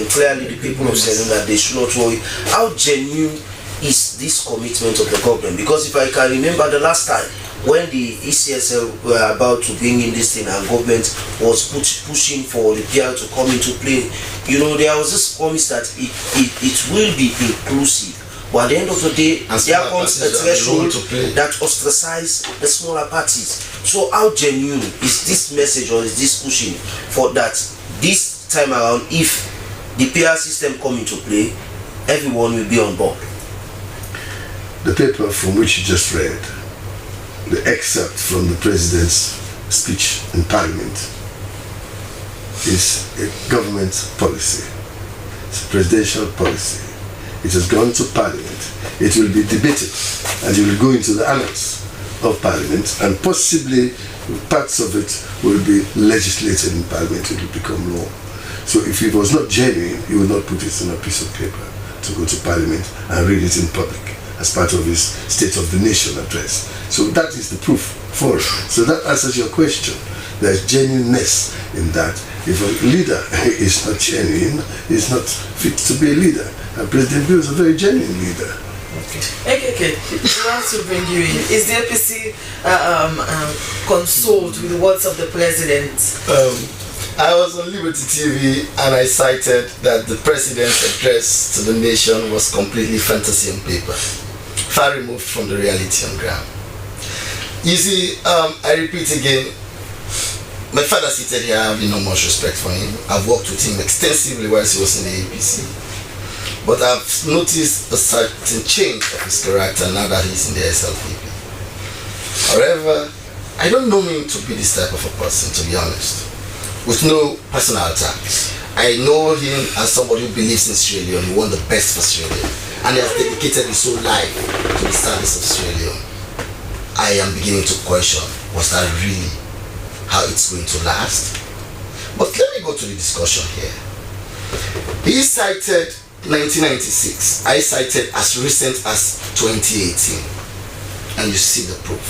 Clearly the people of Sierra Leone that they should not worry. How genuine is this commitment of the government? Because if I can remember the last time when the ECSL were about to bring in this thing and government was pushing for the PR to come into play, there was this promise that it will be inclusive. But at the end of the day, there comes a threshold that ostracizes the smaller parties. So how genuine is this message, or is this pushing for that this time around, if the PR system come into play, everyone will be on board? The paper from which you just read, the excerpt from the president's speech in parliament, is a government policy. It's a presidential policy. It has gone to parliament. It will be debated and it will go into the annals of parliament, and possibly parts of it will be legislated in parliament. It will become law. So if it was not genuine, he would not put it in a piece of paper to go to parliament and read it in public as part of his State of the Nation address. So that is the proof for it. So that answers your question. There's genuineness in that. If a leader is not genuine, he's not fit to be a leader. And President Bill is a very genuine leader. Okay. We want to bring you in. Is the APC consoled with the words of the president? I was on Liberty TV and I cited that the president's address to the nation was completely fantasy on paper, far removed from the reality on ground. You see, I repeat again, my father seated here, I have no much respect for him. I've worked with him extensively whilst he was in the APC. But I've noticed a certain change of his character now that he's in the SLPP. However, I don't know him to be this type of a person, to be honest. With no personal attacks. I know him as somebody who believes in Sierra Leone. He wants the best for Sierra Leone. And he has dedicated his whole life to the service of Sierra Leone. I am beginning to question, was that really how it's going to last? But let me go to the discussion here. He cited 1996. I cited as recent as 2018. And you see the proof.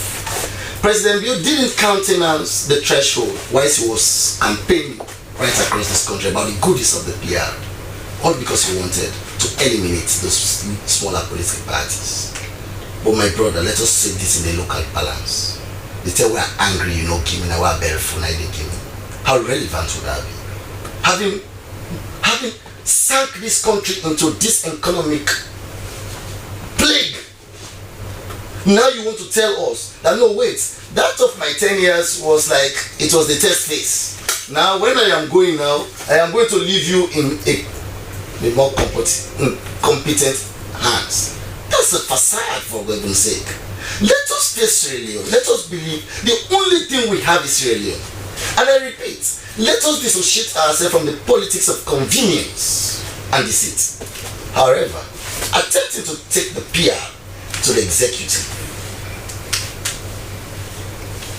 President Bill didn't countenance the threshold whilst he was campaigning right across this country about the goodies of the PR, all because he wanted to eliminate those smaller political parties. But my brother, let us say this in a local balance. They tell we are angry, give me now, we are barefoot, I didn't give me. How relevant would that be? Having sunk this country into this economic plague, now you want to tell us that no, wait, that of my 10 years was like, it was the test phase. Now when I am going now, I am going to leave you in a more competent hands. That's a facade, for goodness sake. Let us face Sierra Leone. Let us believe the only thing we have is Sierra Leone. And I repeat, let us dissociate ourselves from the politics of convenience and deceit. However, attempting to take the PR to the executive,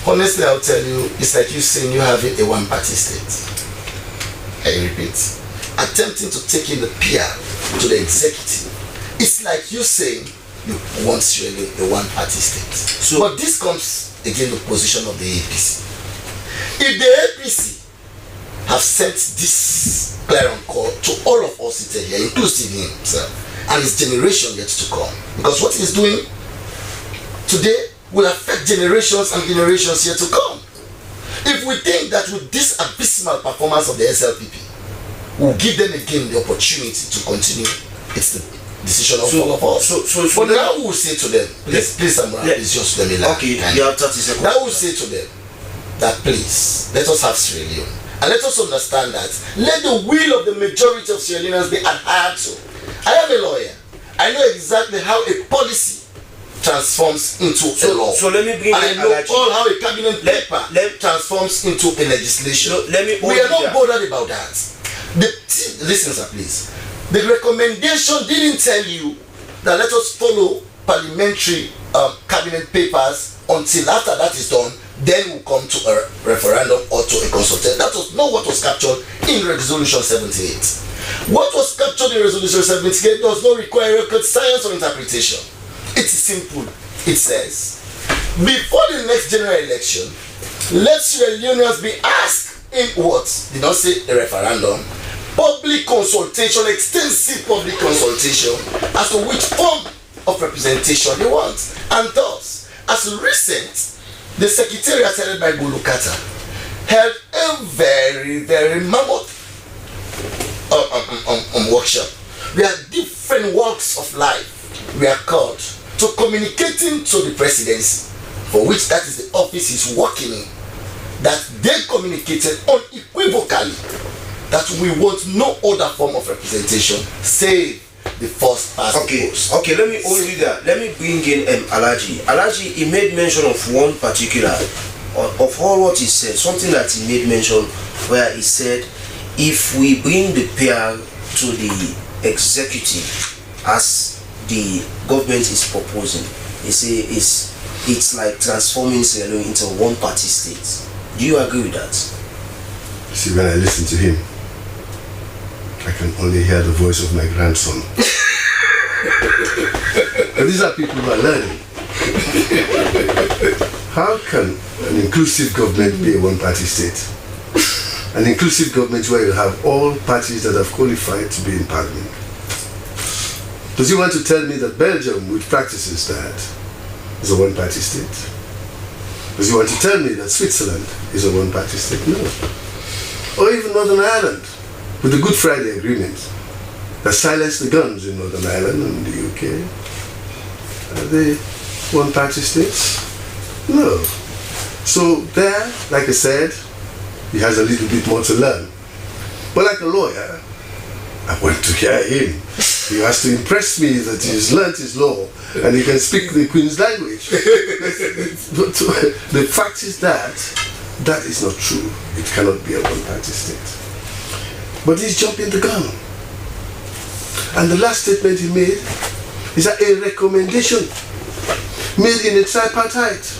honestly, I'll tell you, it's like you saying you have a one-party state. I repeat, attempting to take in the PR to the executive, it's like you saying you want Sierra Leone a one-party state. So, but this comes again the position of the APC. If the APC have sent this clarion call to all of us seated here, inclusive himself and his generation yet to come. Because what he's doing today will affect generations and generations yet to come. If we think that with this abysmal performance of the SLPP, we'll give them again the opportunity to continue, it's the decision of all of us. But now we'll say to them, please Samuel, please just let me laugh. Okay, you have 30 seconds. Now we'll say to them that please, let us have Sierra Leone. And let us understand that let the will of the majority of Sierra Leoneans be adhered to. I am a lawyer. I know exactly how a policy transforms into a law. So let me bring and I know all how a cabinet paper transforms into a legislation. We are not bothered about that. Listen, sir, please. The recommendation didn't tell you that let us follow parliamentary cabinet papers until after that is done. Then we'll come to a referendum or to a consultation. That was not what was captured in Resolution 78. What was captured in Resolution 78 does not require rocket science or interpretation. It is simple. It says, before the next general election, let Sierra Leoneans be asked in what? Did not say a referendum. Public consultation, extensive public consultation as to which form of representation they want. And thus, as recent, the Secretariat headed by Bulukata held a very, very mammoth workshop. We are different walks of life. We are called to communicating to the presidency, for which that is the office he's working in, that they communicated unequivocally that we want no other form of representation save the first past. Okay, let me only that. Let me bring in Alaji. Alaji, he made mention of one particular, of all what he said, something that he made mention where he said, if we bring the PR to the executive as the government is proposing, he say it's like transforming Sierra Leone into a one-party state. Do you agree with that? See, when I listen to him, I can only hear the voice of my grandson. But these are people who are learning. How can an inclusive government be a one-party state? An inclusive government where you have all parties that have qualified to be in parliament. Does he want to tell me that Belgium, which practices that, is a one-party state? Does he want to tell me that Switzerland is a one-party state? No. Or even Northern Ireland, with the Good Friday Agreement that silenced the guns in Northern Ireland and the UK. Are they one-party states? No. So there, like I said, he has a little bit more to learn. But like a lawyer, I want to hear him. He has to impress me that he's learnt his law and he can speak the Queen's language. But the fact is that is not true. It cannot be a one-party state. But he's jumping the gun. And the last statement he made is that a recommendation made in a tripartite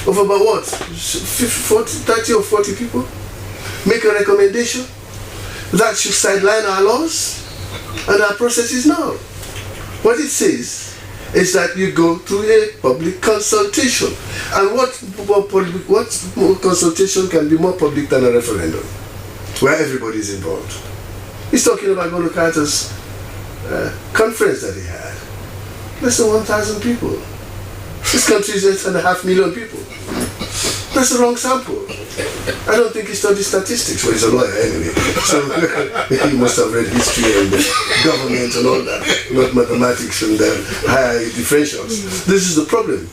of about what? 30 or 40 people? Make a recommendation that should sideline our laws and our processes now. What it says is that you go through a public consultation. And what consultation can be more public than a referendum, where everybody is involved? He's talking about Golokata's conference that he had. Less than 1,000 people. This country is 8.5 million people. That's the wrong sample. I don't think he studied statistics. Well, he's a lawyer anyway. So he must have read history and government and all that, not mathematics and higher differentials. This is the problem.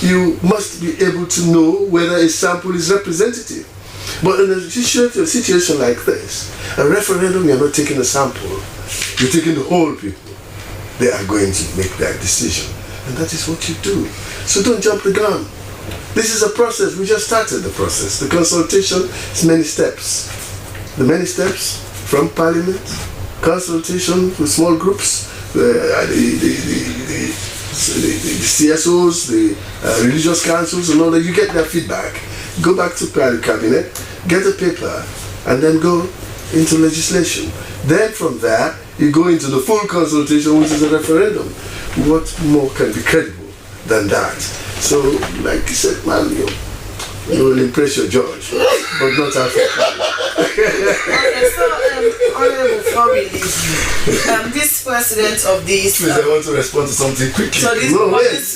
You must be able to know whether a sample is representative. But in a situation like this, a referendum, you're not taking a sample, you're taking the whole people. They are going to make that decision. And that is what you do. So don't jump the gun. This is a process. We just started the process. The consultation is many steps. The many steps from Parliament, consultation with small groups, the CSOs, the religious councils and all that. You get their feedback. Go back to Cabinet, get a paper, and then go into legislation. Then from there, you go into the full consultation, which is a referendum. What more can be credible than that? So, like you said, man, you will impress your judge, but not Africa. Okay, so Honorable, before we leave you, this president of this. Please, I want to respond to something quickly. So this,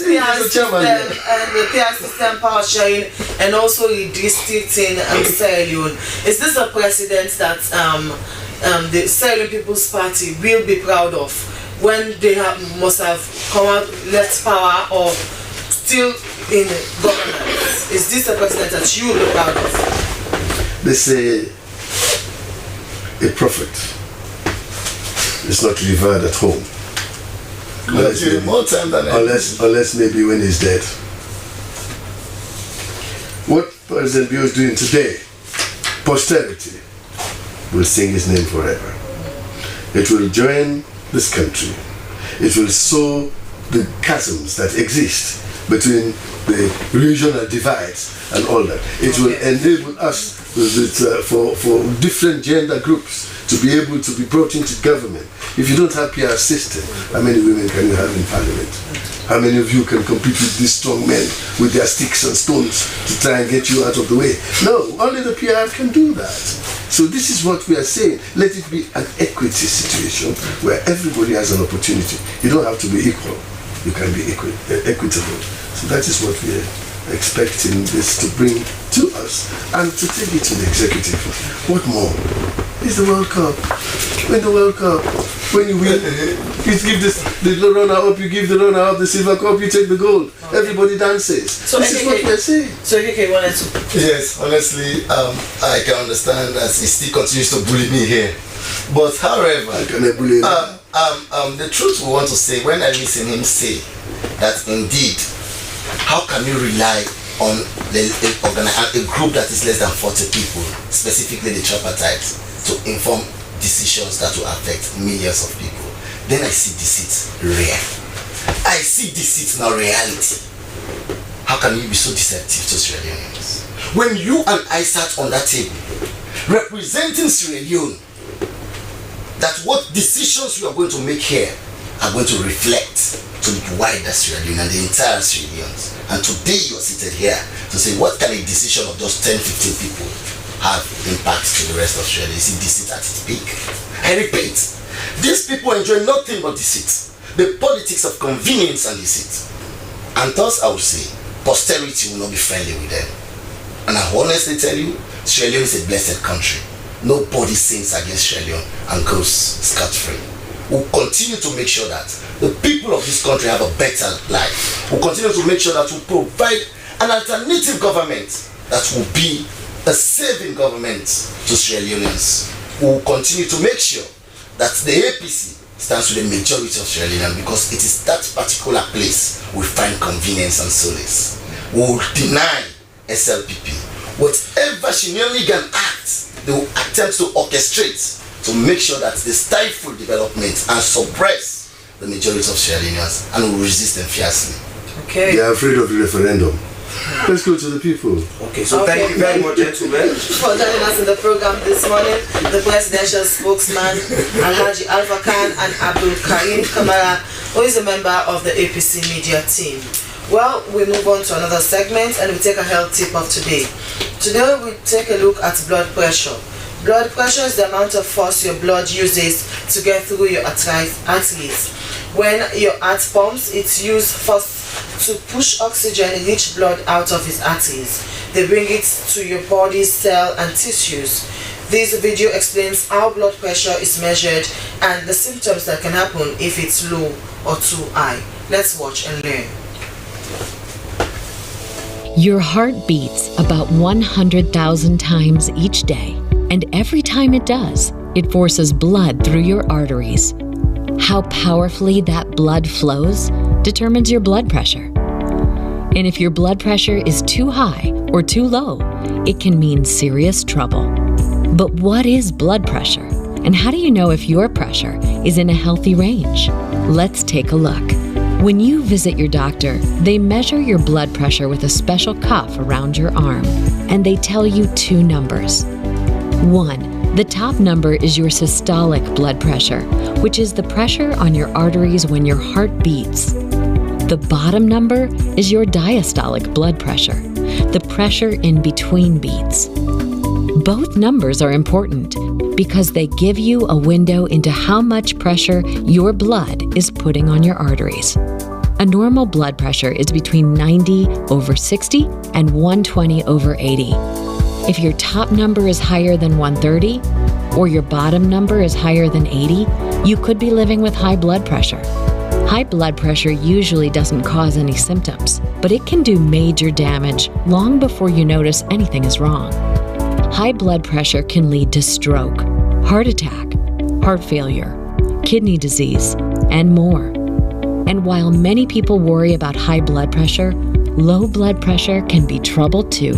PR system and the PR system power sharing and also redistricting Sierra Leone. Is this a precedent that the Sierra Leone People's Party will be proud of when they must have come out, left power or still in governance? Is this a precedent that you will be proud of? They say a prophet is not revered at home. Unless maybe when he's dead. What President Bio is doing today, posterity will sing his name forever. It will join this country. It will sow the chasms that exist between the regional divides and all that. It will enable us for different gender groups to be able to be brought into government. If you don't have PR system, how many women can you have in parliament? How many of you can compete with these strong men with their sticks and stones to try and get you out of the way? No, only the PR can do that. So this is what we are saying. Let it be an equity situation where everybody has an opportunity. You don't have to be equal. You can be equitable. So that is what we are expecting this to bring to us and to take it to the executive. What more? It's the World Cup. Win the World Cup. When you win, you give the runner-up, you give the runner-up the silver cup, you take the gold. Everybody dances. So this is what we are saying. So you wanted to... Yes, honestly, I can understand that he still continues to bully me here. But however, the truth we want to say, when I listen him say that indeed, how can you rely on a group that is less than 40 people, specifically the tripartites, to inform decisions that will affect millions of people? Then I see deceit rare. I see deceit not reality. How can you be so deceptive to Sierra Leoneans? When you and I sat on that table, representing Sierra Leone, that what decisions we are going to make here are going to reflect to the wider Sierra Leone and the entire Sierra Leones. And today you are seated here to say, what can a decision of just 10-15 people have impact to the rest of Sierra Leone? Is it deceit at its peak? I repeat, these people enjoy nothing but deceit. The politics of convenience and deceit. And thus I would say, posterity will not be friendly with them. And I honestly tell you, Sierra Leone is a blessed country. Nobody sins against Sierra Leone and goes scot-free. We'll continue to make sure that the people of this country have a better life. We'll continue to make sure that we provide an alternative government that will be a saving government to Sierra Leoneans. We'll continue to make sure that the APC stands with the majority of Sierra Leoneans, because it is that particular place we find convenience and solace. We'll deny SLPP. Whatever shenanigan act they will attempt to orchestrate to make sure that they stifle development and suppress the majority of Sierra Leoneans, and will resist them fiercely. Okay. They are afraid of the referendum. Let's go to the people. Okay, so thank you very much, gentlemen, for joining us in the program this morning. The presidential spokesman, Alhaji Alpha Khan and Abdul Karim Kamara, who is a member of the APC media team. Well, we move on to another segment and we take a health tip of today. Today we take a look at blood pressure. Blood pressure is the amount of force your blood uses to get through your arteries. When your heart pumps, it's used first to push oxygen-rich blood out of its arteries. They bring it to your body's cell and tissues. This video explains how blood pressure is measured and the symptoms that can happen if it's low or too high. Let's watch and learn. Your heart beats about 100,000 times each day, and every time it does, it forces blood through your arteries. How powerfully that blood flows determines your blood pressure. And if your blood pressure is too high or too low, it can mean serious trouble. But what is blood pressure? And how do you know if your pressure is in a healthy range? Let's take a look. When you visit your doctor, they measure your blood pressure with a special cuff around your arm, and they tell you two numbers. 1. The top number is your systolic blood pressure, which is the pressure on your arteries when your heart beats. The bottom number is your diastolic blood pressure, the pressure in between beats. Both numbers are important because they give you a window into how much pressure your blood is putting on your arteries. A normal blood pressure is between 90/60 and 120/80. If your top number is higher than 130 or your bottom number is higher than 80, you could be living with high blood pressure. High blood pressure usually doesn't cause any symptoms, but it can do major damage long before you notice anything is wrong. High blood pressure can lead to stroke, heart attack, heart failure, kidney disease, and more. And while many people worry about high blood pressure, low blood pressure can be trouble too.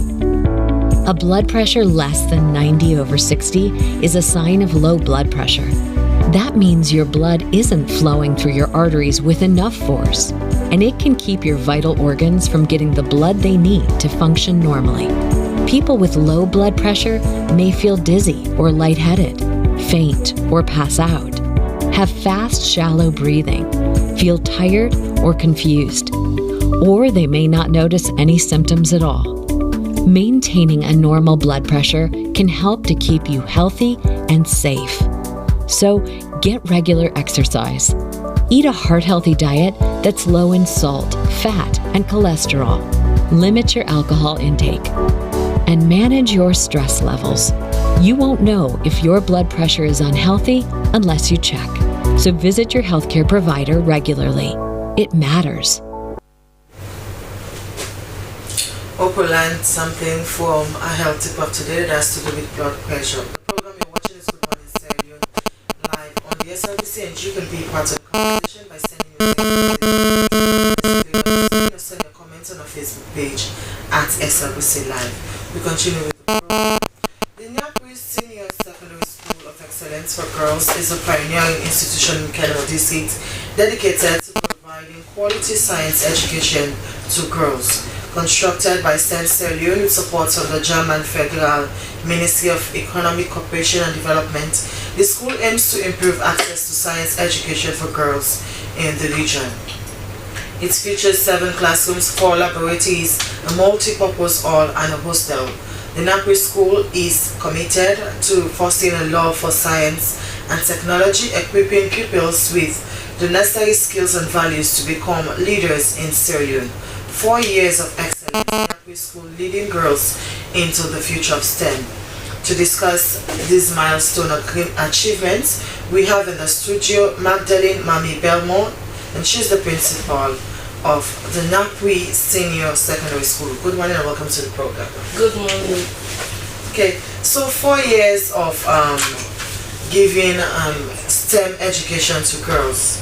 A blood pressure less than 90/60 is a sign of low blood pressure. That means your blood isn't flowing through your arteries with enough force, and it can keep your vital organs from getting the blood they need to function normally. People with low blood pressure may feel dizzy or lightheaded, faint or pass out, have fast, shallow breathing, feel tired or confused, or they may not notice any symptoms at all. Maintaining a normal blood pressure can help to keep you healthy and safe. So get regular exercise. Eat a heart-healthy diet that's low in salt, fat, and cholesterol. Limit your alcohol intake. And manage your stress levels. You won't know if your blood pressure is unhealthy unless you check. So visit your healthcare provider regularly. It matters. Hope you learned something from a health tip of today that has to do with blood pressure. The program you're watching is Good Morning Sierra Leone live on the SLBC, and you can be part of the conversation by sending your send your comments on our Facebook page at SLBC Live. We continue with the program. The Nyakwi Senior Secondary School of Excellence for Girls is a pioneering institution in Kenema district dedicated to providing quality science education to girls. Constructed by Sierra Leone with support from the German Federal Ministry of Economic Cooperation and Development, the school aims to improve access to science education for girls in the region. It features 7 classrooms, 4 laboratories, a multi-purpose hall, and a hostel. The Nyakwi School is committed to fostering a love for science and technology, equipping pupils with the necessary skills and values to become leaders in Sierra Leone. 4 years of excellence, Nyakwi School leading girls into the future of STEM. To discuss these milestone achievements, we have in the studio Magdalene Mami Belmont, and she's the principal of the Nyakwi Senior Secondary School. Good morning and welcome to the program. Good morning. Okay, so 4 years of giving STEM education to girls.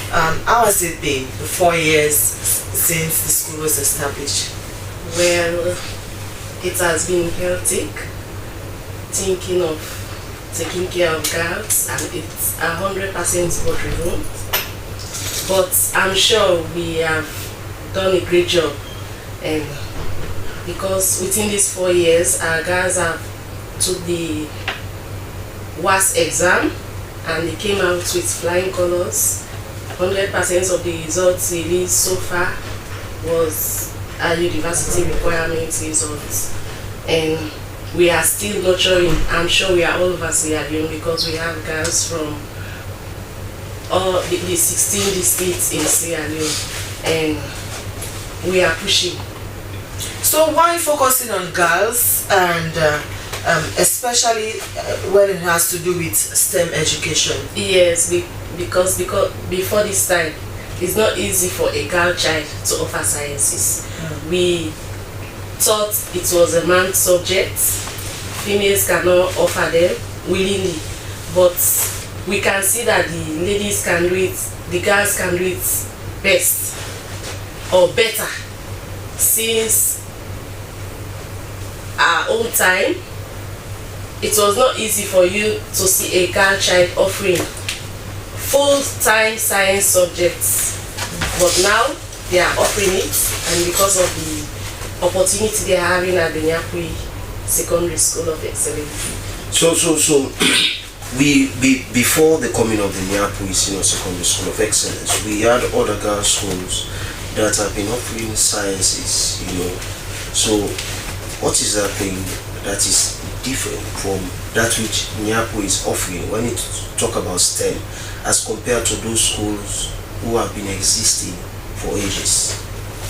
How has it been, the 4 years since the school was established? Well, it has been hectic, thinking of taking care of girls, and it's 100% what we want. But I'm sure we have done a great job, and because within these 4 years, our girls have took the WAS exam, and they came out with flying colors. 100% of the results released so far was a university requirement results, and we are still nurturing. I'm sure we are all over Sierra Leone because we have girls from all the 16 districts in Sierra Leone, and we are pushing. So why focusing on girls, and especially when it has to do with STEM education? Yes, because before this time, it's not easy for a girl child to offer sciences. We thought it was a man's subject. Females cannot offer them willingly, but we can see that the ladies can do it, the girls can do it best or better. Since our own time, it was not easy for you to see a girl child offering full-time science subjects, but now they are offering it, and because of the opportunity they are having at the Nyakwi Secondary School of Excellence. So we before the coming of the Nyakwi Senior Secondary School of Excellence, we had other girls' schools that have been offering sciences, So what is that thing that is different from that which Nyapo is offering when it talk about STEM as compared to those schools who have been existing for ages?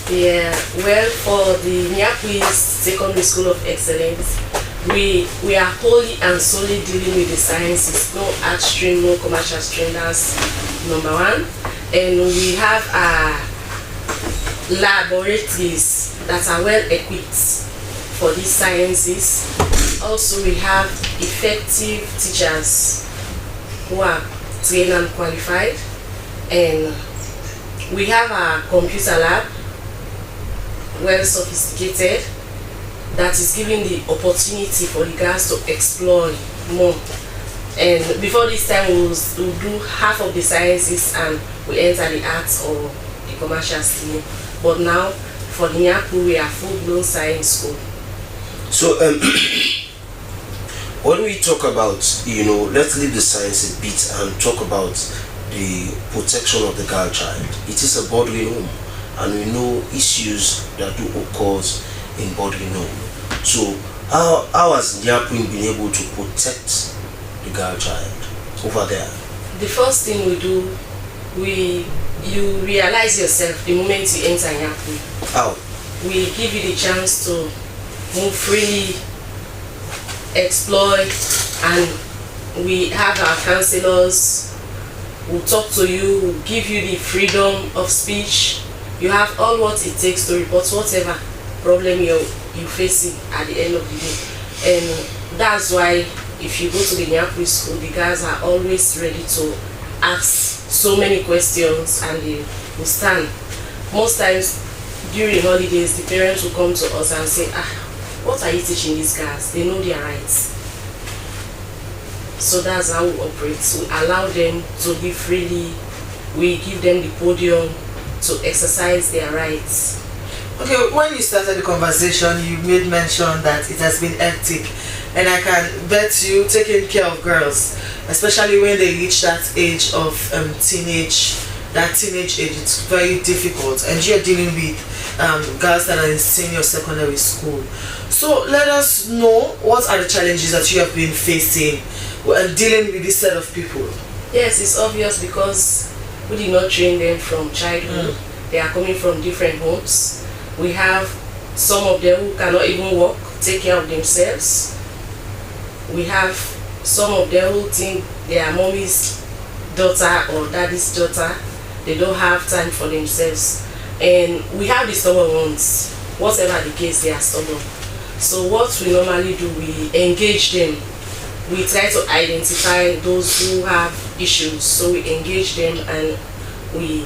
Yeah, well, for the Nyapo Secondary School of Excellence, we are wholly and solely dealing with the sciences, no art stream, no commercial stream. That's number one. And we have laboratories that are well equipped for these sciences. Also, we have effective teachers who are trained and qualified, and we have a computer lab, well sophisticated, that is giving the opportunity for the girls to explore more. And before this time, we'll do half of the sciences and we enter the arts or the commercial stream. But now, for the Nyapo, we are full-blown science school. So, when we talk about, let's leave the science a bit and talk about the protection of the girl child. It is a boarding home, and we know issues that do occur in boarding home. So, how has Nyapo been able to protect the girl child over there? The first thing we do, you realize yourself the moment you enter Nyapo. How? We give you the chance to move freely, explore, and we have our counselors who talk to you, who give you the freedom of speech. You have all what it takes to report whatever problem you're facing at the end of the day. And that's why if you go to the Nyapo school, the guys are always ready to ask so many questions, and they will stand. Most times during holidays, the parents will come to us and say, what are you teaching these guys? They know their rights. So that's how we operate. We allow them to be freely. We give them the podium to exercise their rights. Okay, when you started the conversation, you made mention that it has been hectic, and I can bet you taking care of girls, especially when they reach that age of teenage age, it's very difficult, and you're dealing with girls that are in senior secondary school. So let us know, what are the challenges that you have been facing when dealing with this set of people? Yes, it's obvious because we did not train them from childhood. They are coming from different homes. We have some of them who cannot even walk, take care of themselves. We have some of them who think they are mommy's daughter or daddy's daughter. They don't have time for themselves. And we have the stubborn ones. Whatever the case, they are stubborn. So what we normally do, we engage them. We try to identify those who have issues. So we engage them and we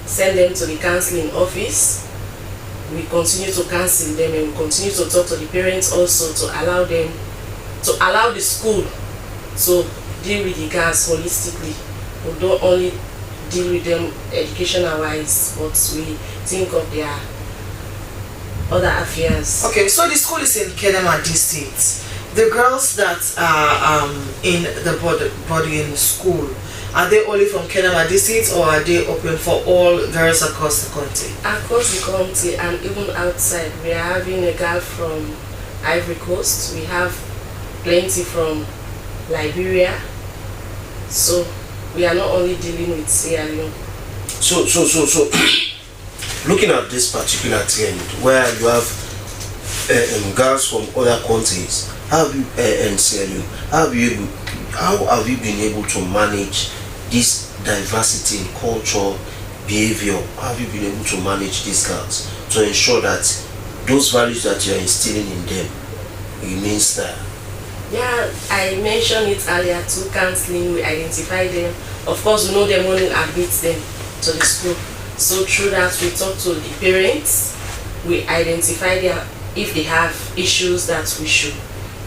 send them to the counseling office. We continue to counsel them, and we continue to talk to the parents also to allow them, to allow the school to deal with the girls holistically. We don't only deal with them educational wise, but we think of their other affairs. Okay, so the school is in Kenema district. The girls that are in the boarding school, are they only from Kenema district, or are they open for all girls across the country? Across the country and even outside. We are having a girl from Ivory Coast. We have plenty from Liberia. So we are not only dealing with Sierra Leone. So looking at this particular trend where you have girls from other countries, how have you and Sierra Leone, how have you been able to manage this diversity in culture, behavior? How have you been able to manage these girls to ensure that those values that you are instilling in them remains there? Yeah, I mentioned it earlier too. Counseling, we identify them. Of course, we know them when we admit them to the school. So through that, we talk to the parents. We identify them if they have issues that we should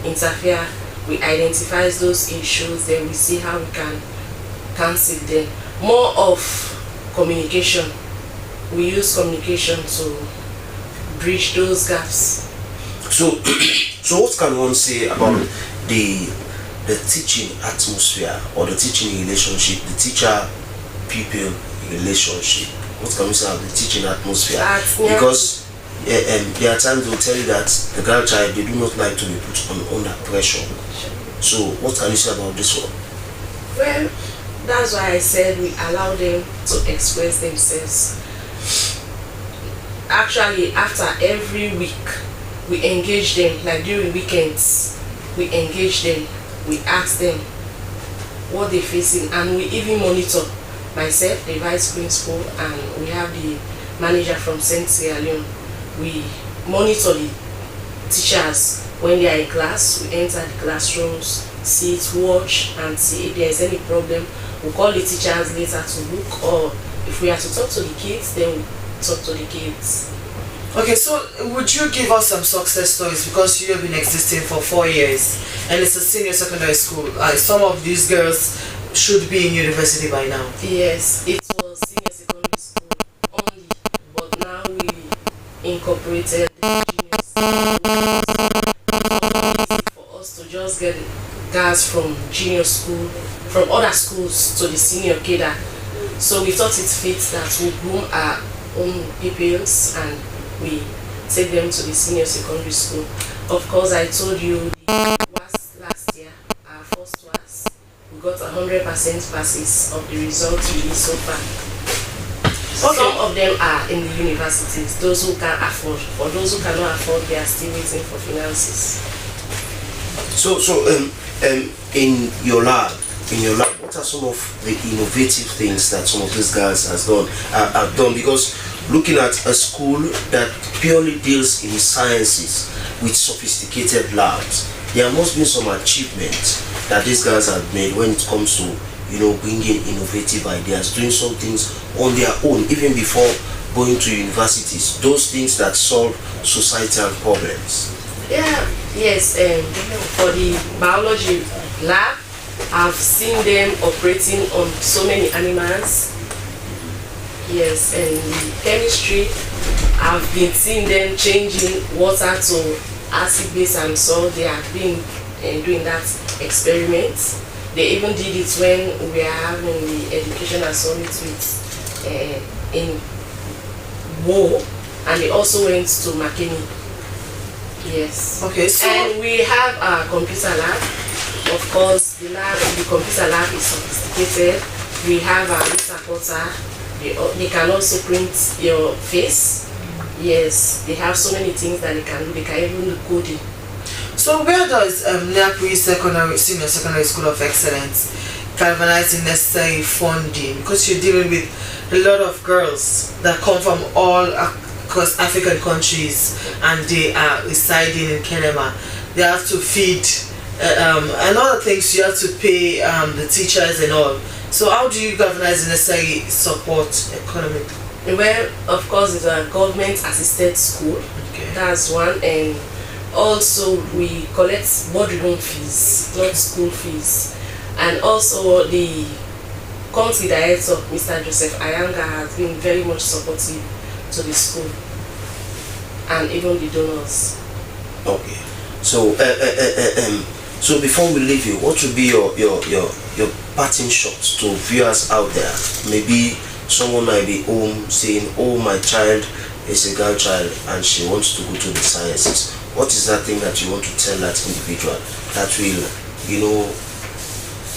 interfere. We identify those issues, then we see how we can counsel them. More of communication. We use communication to bridge those gaps. So what can one say about the teaching atmosphere or the teaching relationship, the teacher-pupil relationship? What can we say about the teaching atmosphere? Because there are times they'll tell you that the girl child, they do not like to be put under pressure. So what can you say about this one? Well, that's why I said we allow them to express themselves. Actually, after every week, we engage them, like during weekends, we engage them, we ask them what they're facing, and we even monitor. Myself, the vice principal, and we have the manager from Sierra Leone. We monitor the teachers when they are in class. We enter the classrooms, sit, watch, and see if there is any problem. We call the teachers later to look, or if we have to talk to the kids, then we talk to the kids. Okay, so would you give us some success stories, because you have been existing for 4 years and it's a senior secondary school. Some of these girls should be in university by now. Yes, it was senior secondary school only, but now we incorporated the junior school for us to just get girls from junior school, from other schools to the senior cadre. So we thought it fits that we groom our own pupils and we take them to the senior secondary school. Of course, I told you last year, our first was, we got 100% passes of the results released so far. Okay. Some of them are in the universities, those who can afford. For those who cannot afford, they are still waiting for finances. So in your lab, what are some of the innovative things that some of these guys have done? Because looking at a school that purely deals in sciences with sophisticated labs, there must be some achievement that these guys have made when it comes to, bringing innovative ideas, doing some things on their own, even before going to universities, those things that solve societal problems. Yes, for the biology lab, I've seen them operating on so many animals. Yes, and the chemistry, I've been seeing them changing water to acid base and salt. They have been doing that experiment. They even did it when we are having the educational summit with in Wo, and they also went to McKinney. Yes. Okay. So and we have a computer lab. Of course, the computer lab is sophisticated. We have a Mr. Potter. They can also print your face. Yes, they have so many things that they can do. They can even do coding. So where does Nyapui Senior Secondary School of Excellence galvanize the necessary funding? Because you're dealing with a lot of girls that come from all across African countries and they are residing in Kenema. They have to feed and other things. You have to pay the teachers and all. So how do you galvanize the necessary support economically? Well, of course, it's a government-assisted school. Okay. That's one, and also we collect boardroom fees, not school fees. And also the country director, Mr. Joseph Ayanga, has been very much supportive to the school and even the donors. Okay. So so before we leave you, what would be your parting shots to viewers out there? Maybe someone might be home saying, oh, my child is a girl child and she wants to go to the sciences. What is that thing that you want to tell that individual that will,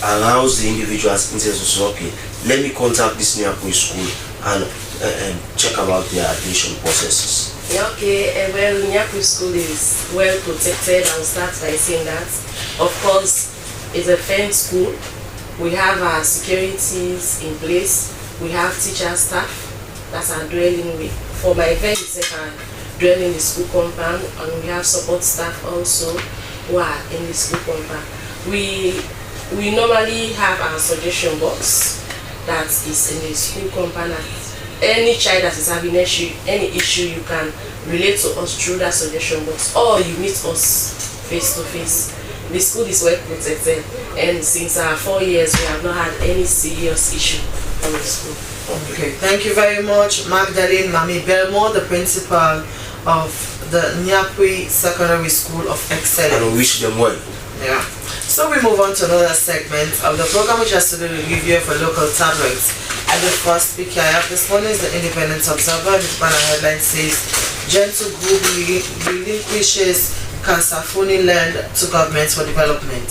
arouse the individual's interest to say, okay, let me contact this Nyapui school and check about their admission processes? Okay, well, Nyapui school is well protected. I'll start by saying that. Of course, it's a fenced school. We have our securities in place. We have teacher staff that are dwelling with. For my very second, dwelling in the school compound, and we have support staff also who are in the school compound. We normally have our suggestion box that is in the school compound. Any child that is having any issue, you can relate to us through that suggestion box, or you meet us face to face. The school is well protected, and since our 4 years, we have not had any serious issue from the school. Okay, thank you very much, Magdalene Mami Belmo, the principal of the Nyapui Secondary School of Excellence. And we wish them well. Yeah. So we move on to another segment of the program, which has to do with review for local tabloids. And the first speaker I have this morning is the Independent Observer. His banner headline says, Gentle Group relinquishes Kasafuni land to government for development.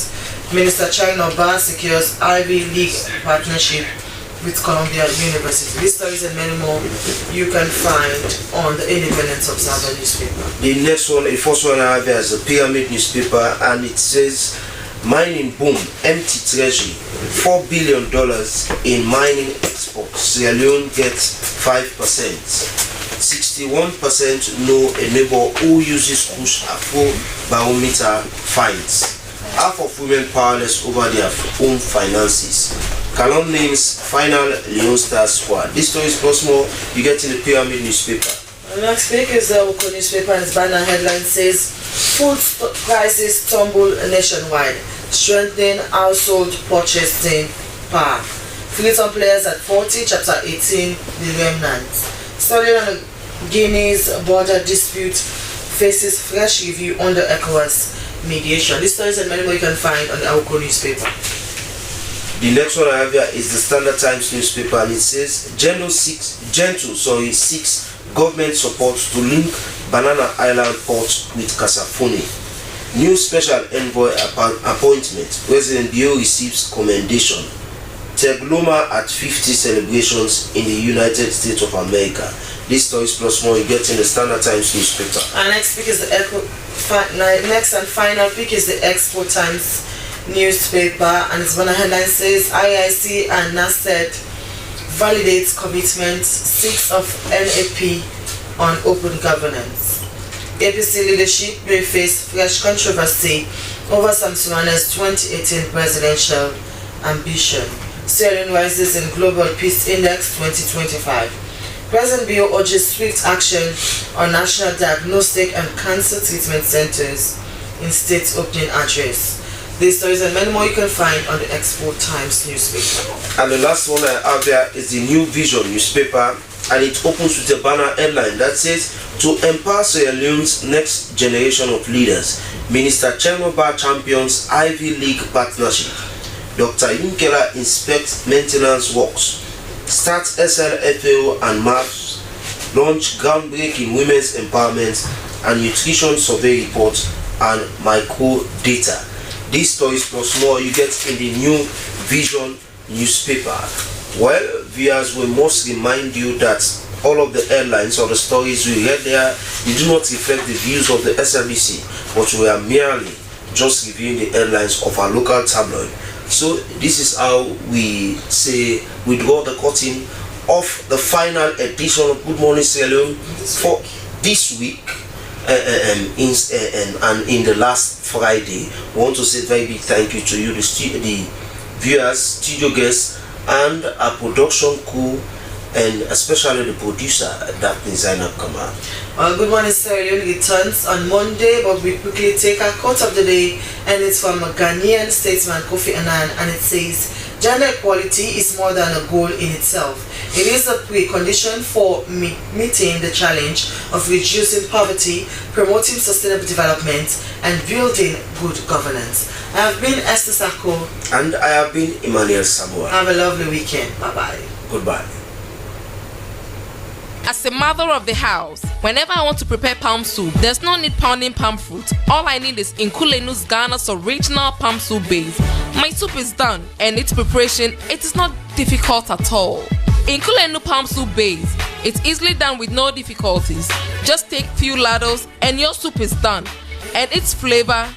Minister China Ba secures Ivy League partnership with Columbia University. These stories and many more you can find on the Independent Observer newspaper. The next one, the first one I have here is a Pyramid newspaper, and it says mining boom, empty treasury, $4 billion in mining exports. Sierra Leone gets 5%. 61% know a neighbor who uses push Afro barometer finds. Half of women powerless over their own finances. Calon names final Leone Star squad. This story is plus more you get in the Pyramid newspaper. The next week is the Oko newspaper, and its banner headline says food prices tumble nationwide, strengthening household purchasing power. Freetown players at 40, chapter 18, the remnants. Story on the Guinea's border dispute faces fresh review under ECOWAS mediation. These stories and many more you can find on the Oko newspaper. The next one I have here is the Standard Times newspaper, and it says Gentle seeks government support to link Banana Island port with Kasafuni. New special envoy appointment. President Bio receives commendation. Tegloma at 50 celebrations in the United States of America. This stories plus more you get in the Standard Times newspaper. Our next pick is the next and final pick is the Expo Times newspaper, and its banner headline says IIC and NASED validates commitment 6 of NAP on open governance. APC leadership may face fresh controversy over Samsung's 2018 presidential ambition. Sierra Leone rises in Global Peace Index 2025. President Bio urges swift action on national diagnostic and cancer treatment centers in state opening address. These stories and many more you can find on the Expo Times newspaper. And the last one I have here is the New Vision newspaper, and it opens with a banner headline that says to empower Sierra Leone's next generation of leaders, Minister Kenema champions Ivy League partnership. Dr. Yunkela inspects maintenance works, starts SLFAO and MAPS, launch groundbreaking women's empowerment and nutrition survey report and micro data. These stories plus more you get in the New Vision newspaper. Well, viewers, we must remind you that all of the headlines or the stories we read there, they do not reflect the views of the SLBC, but we are merely just reviewing the headlines of our local tabloid. So this is how we say we draw the curtain of the final edition of Good Morning Sierra Leone for this week. And in the last Friday, we want to say a very big thank you to you, the viewers, studio guests, and our production crew, and especially the producer, Daphne Zainab Kamal. Good Morning Sierra Leone returns on Monday, but we quickly take our quote of the day, and it's from a Ghanaian statesman Kofi Annan, and it says, gender equality is more than a goal in itself. It is a precondition for meeting the challenge of reducing poverty, promoting sustainable development, and building good governance. I have been Esther Sako. And I have been Emmanuel Samoa. Have a lovely weekend. Bye-bye. Goodbye. As a mother of the house, whenever I want to prepare palm soup, there's no need pounding palm fruit. All I need is Nkulenu's Ghana's original palm soup base. My soup is done, and its preparation, it is not difficult at all. Nkulenu palm soup base, it's easily done with no difficulties. Just take few ladles and your soup is done. And its flavor,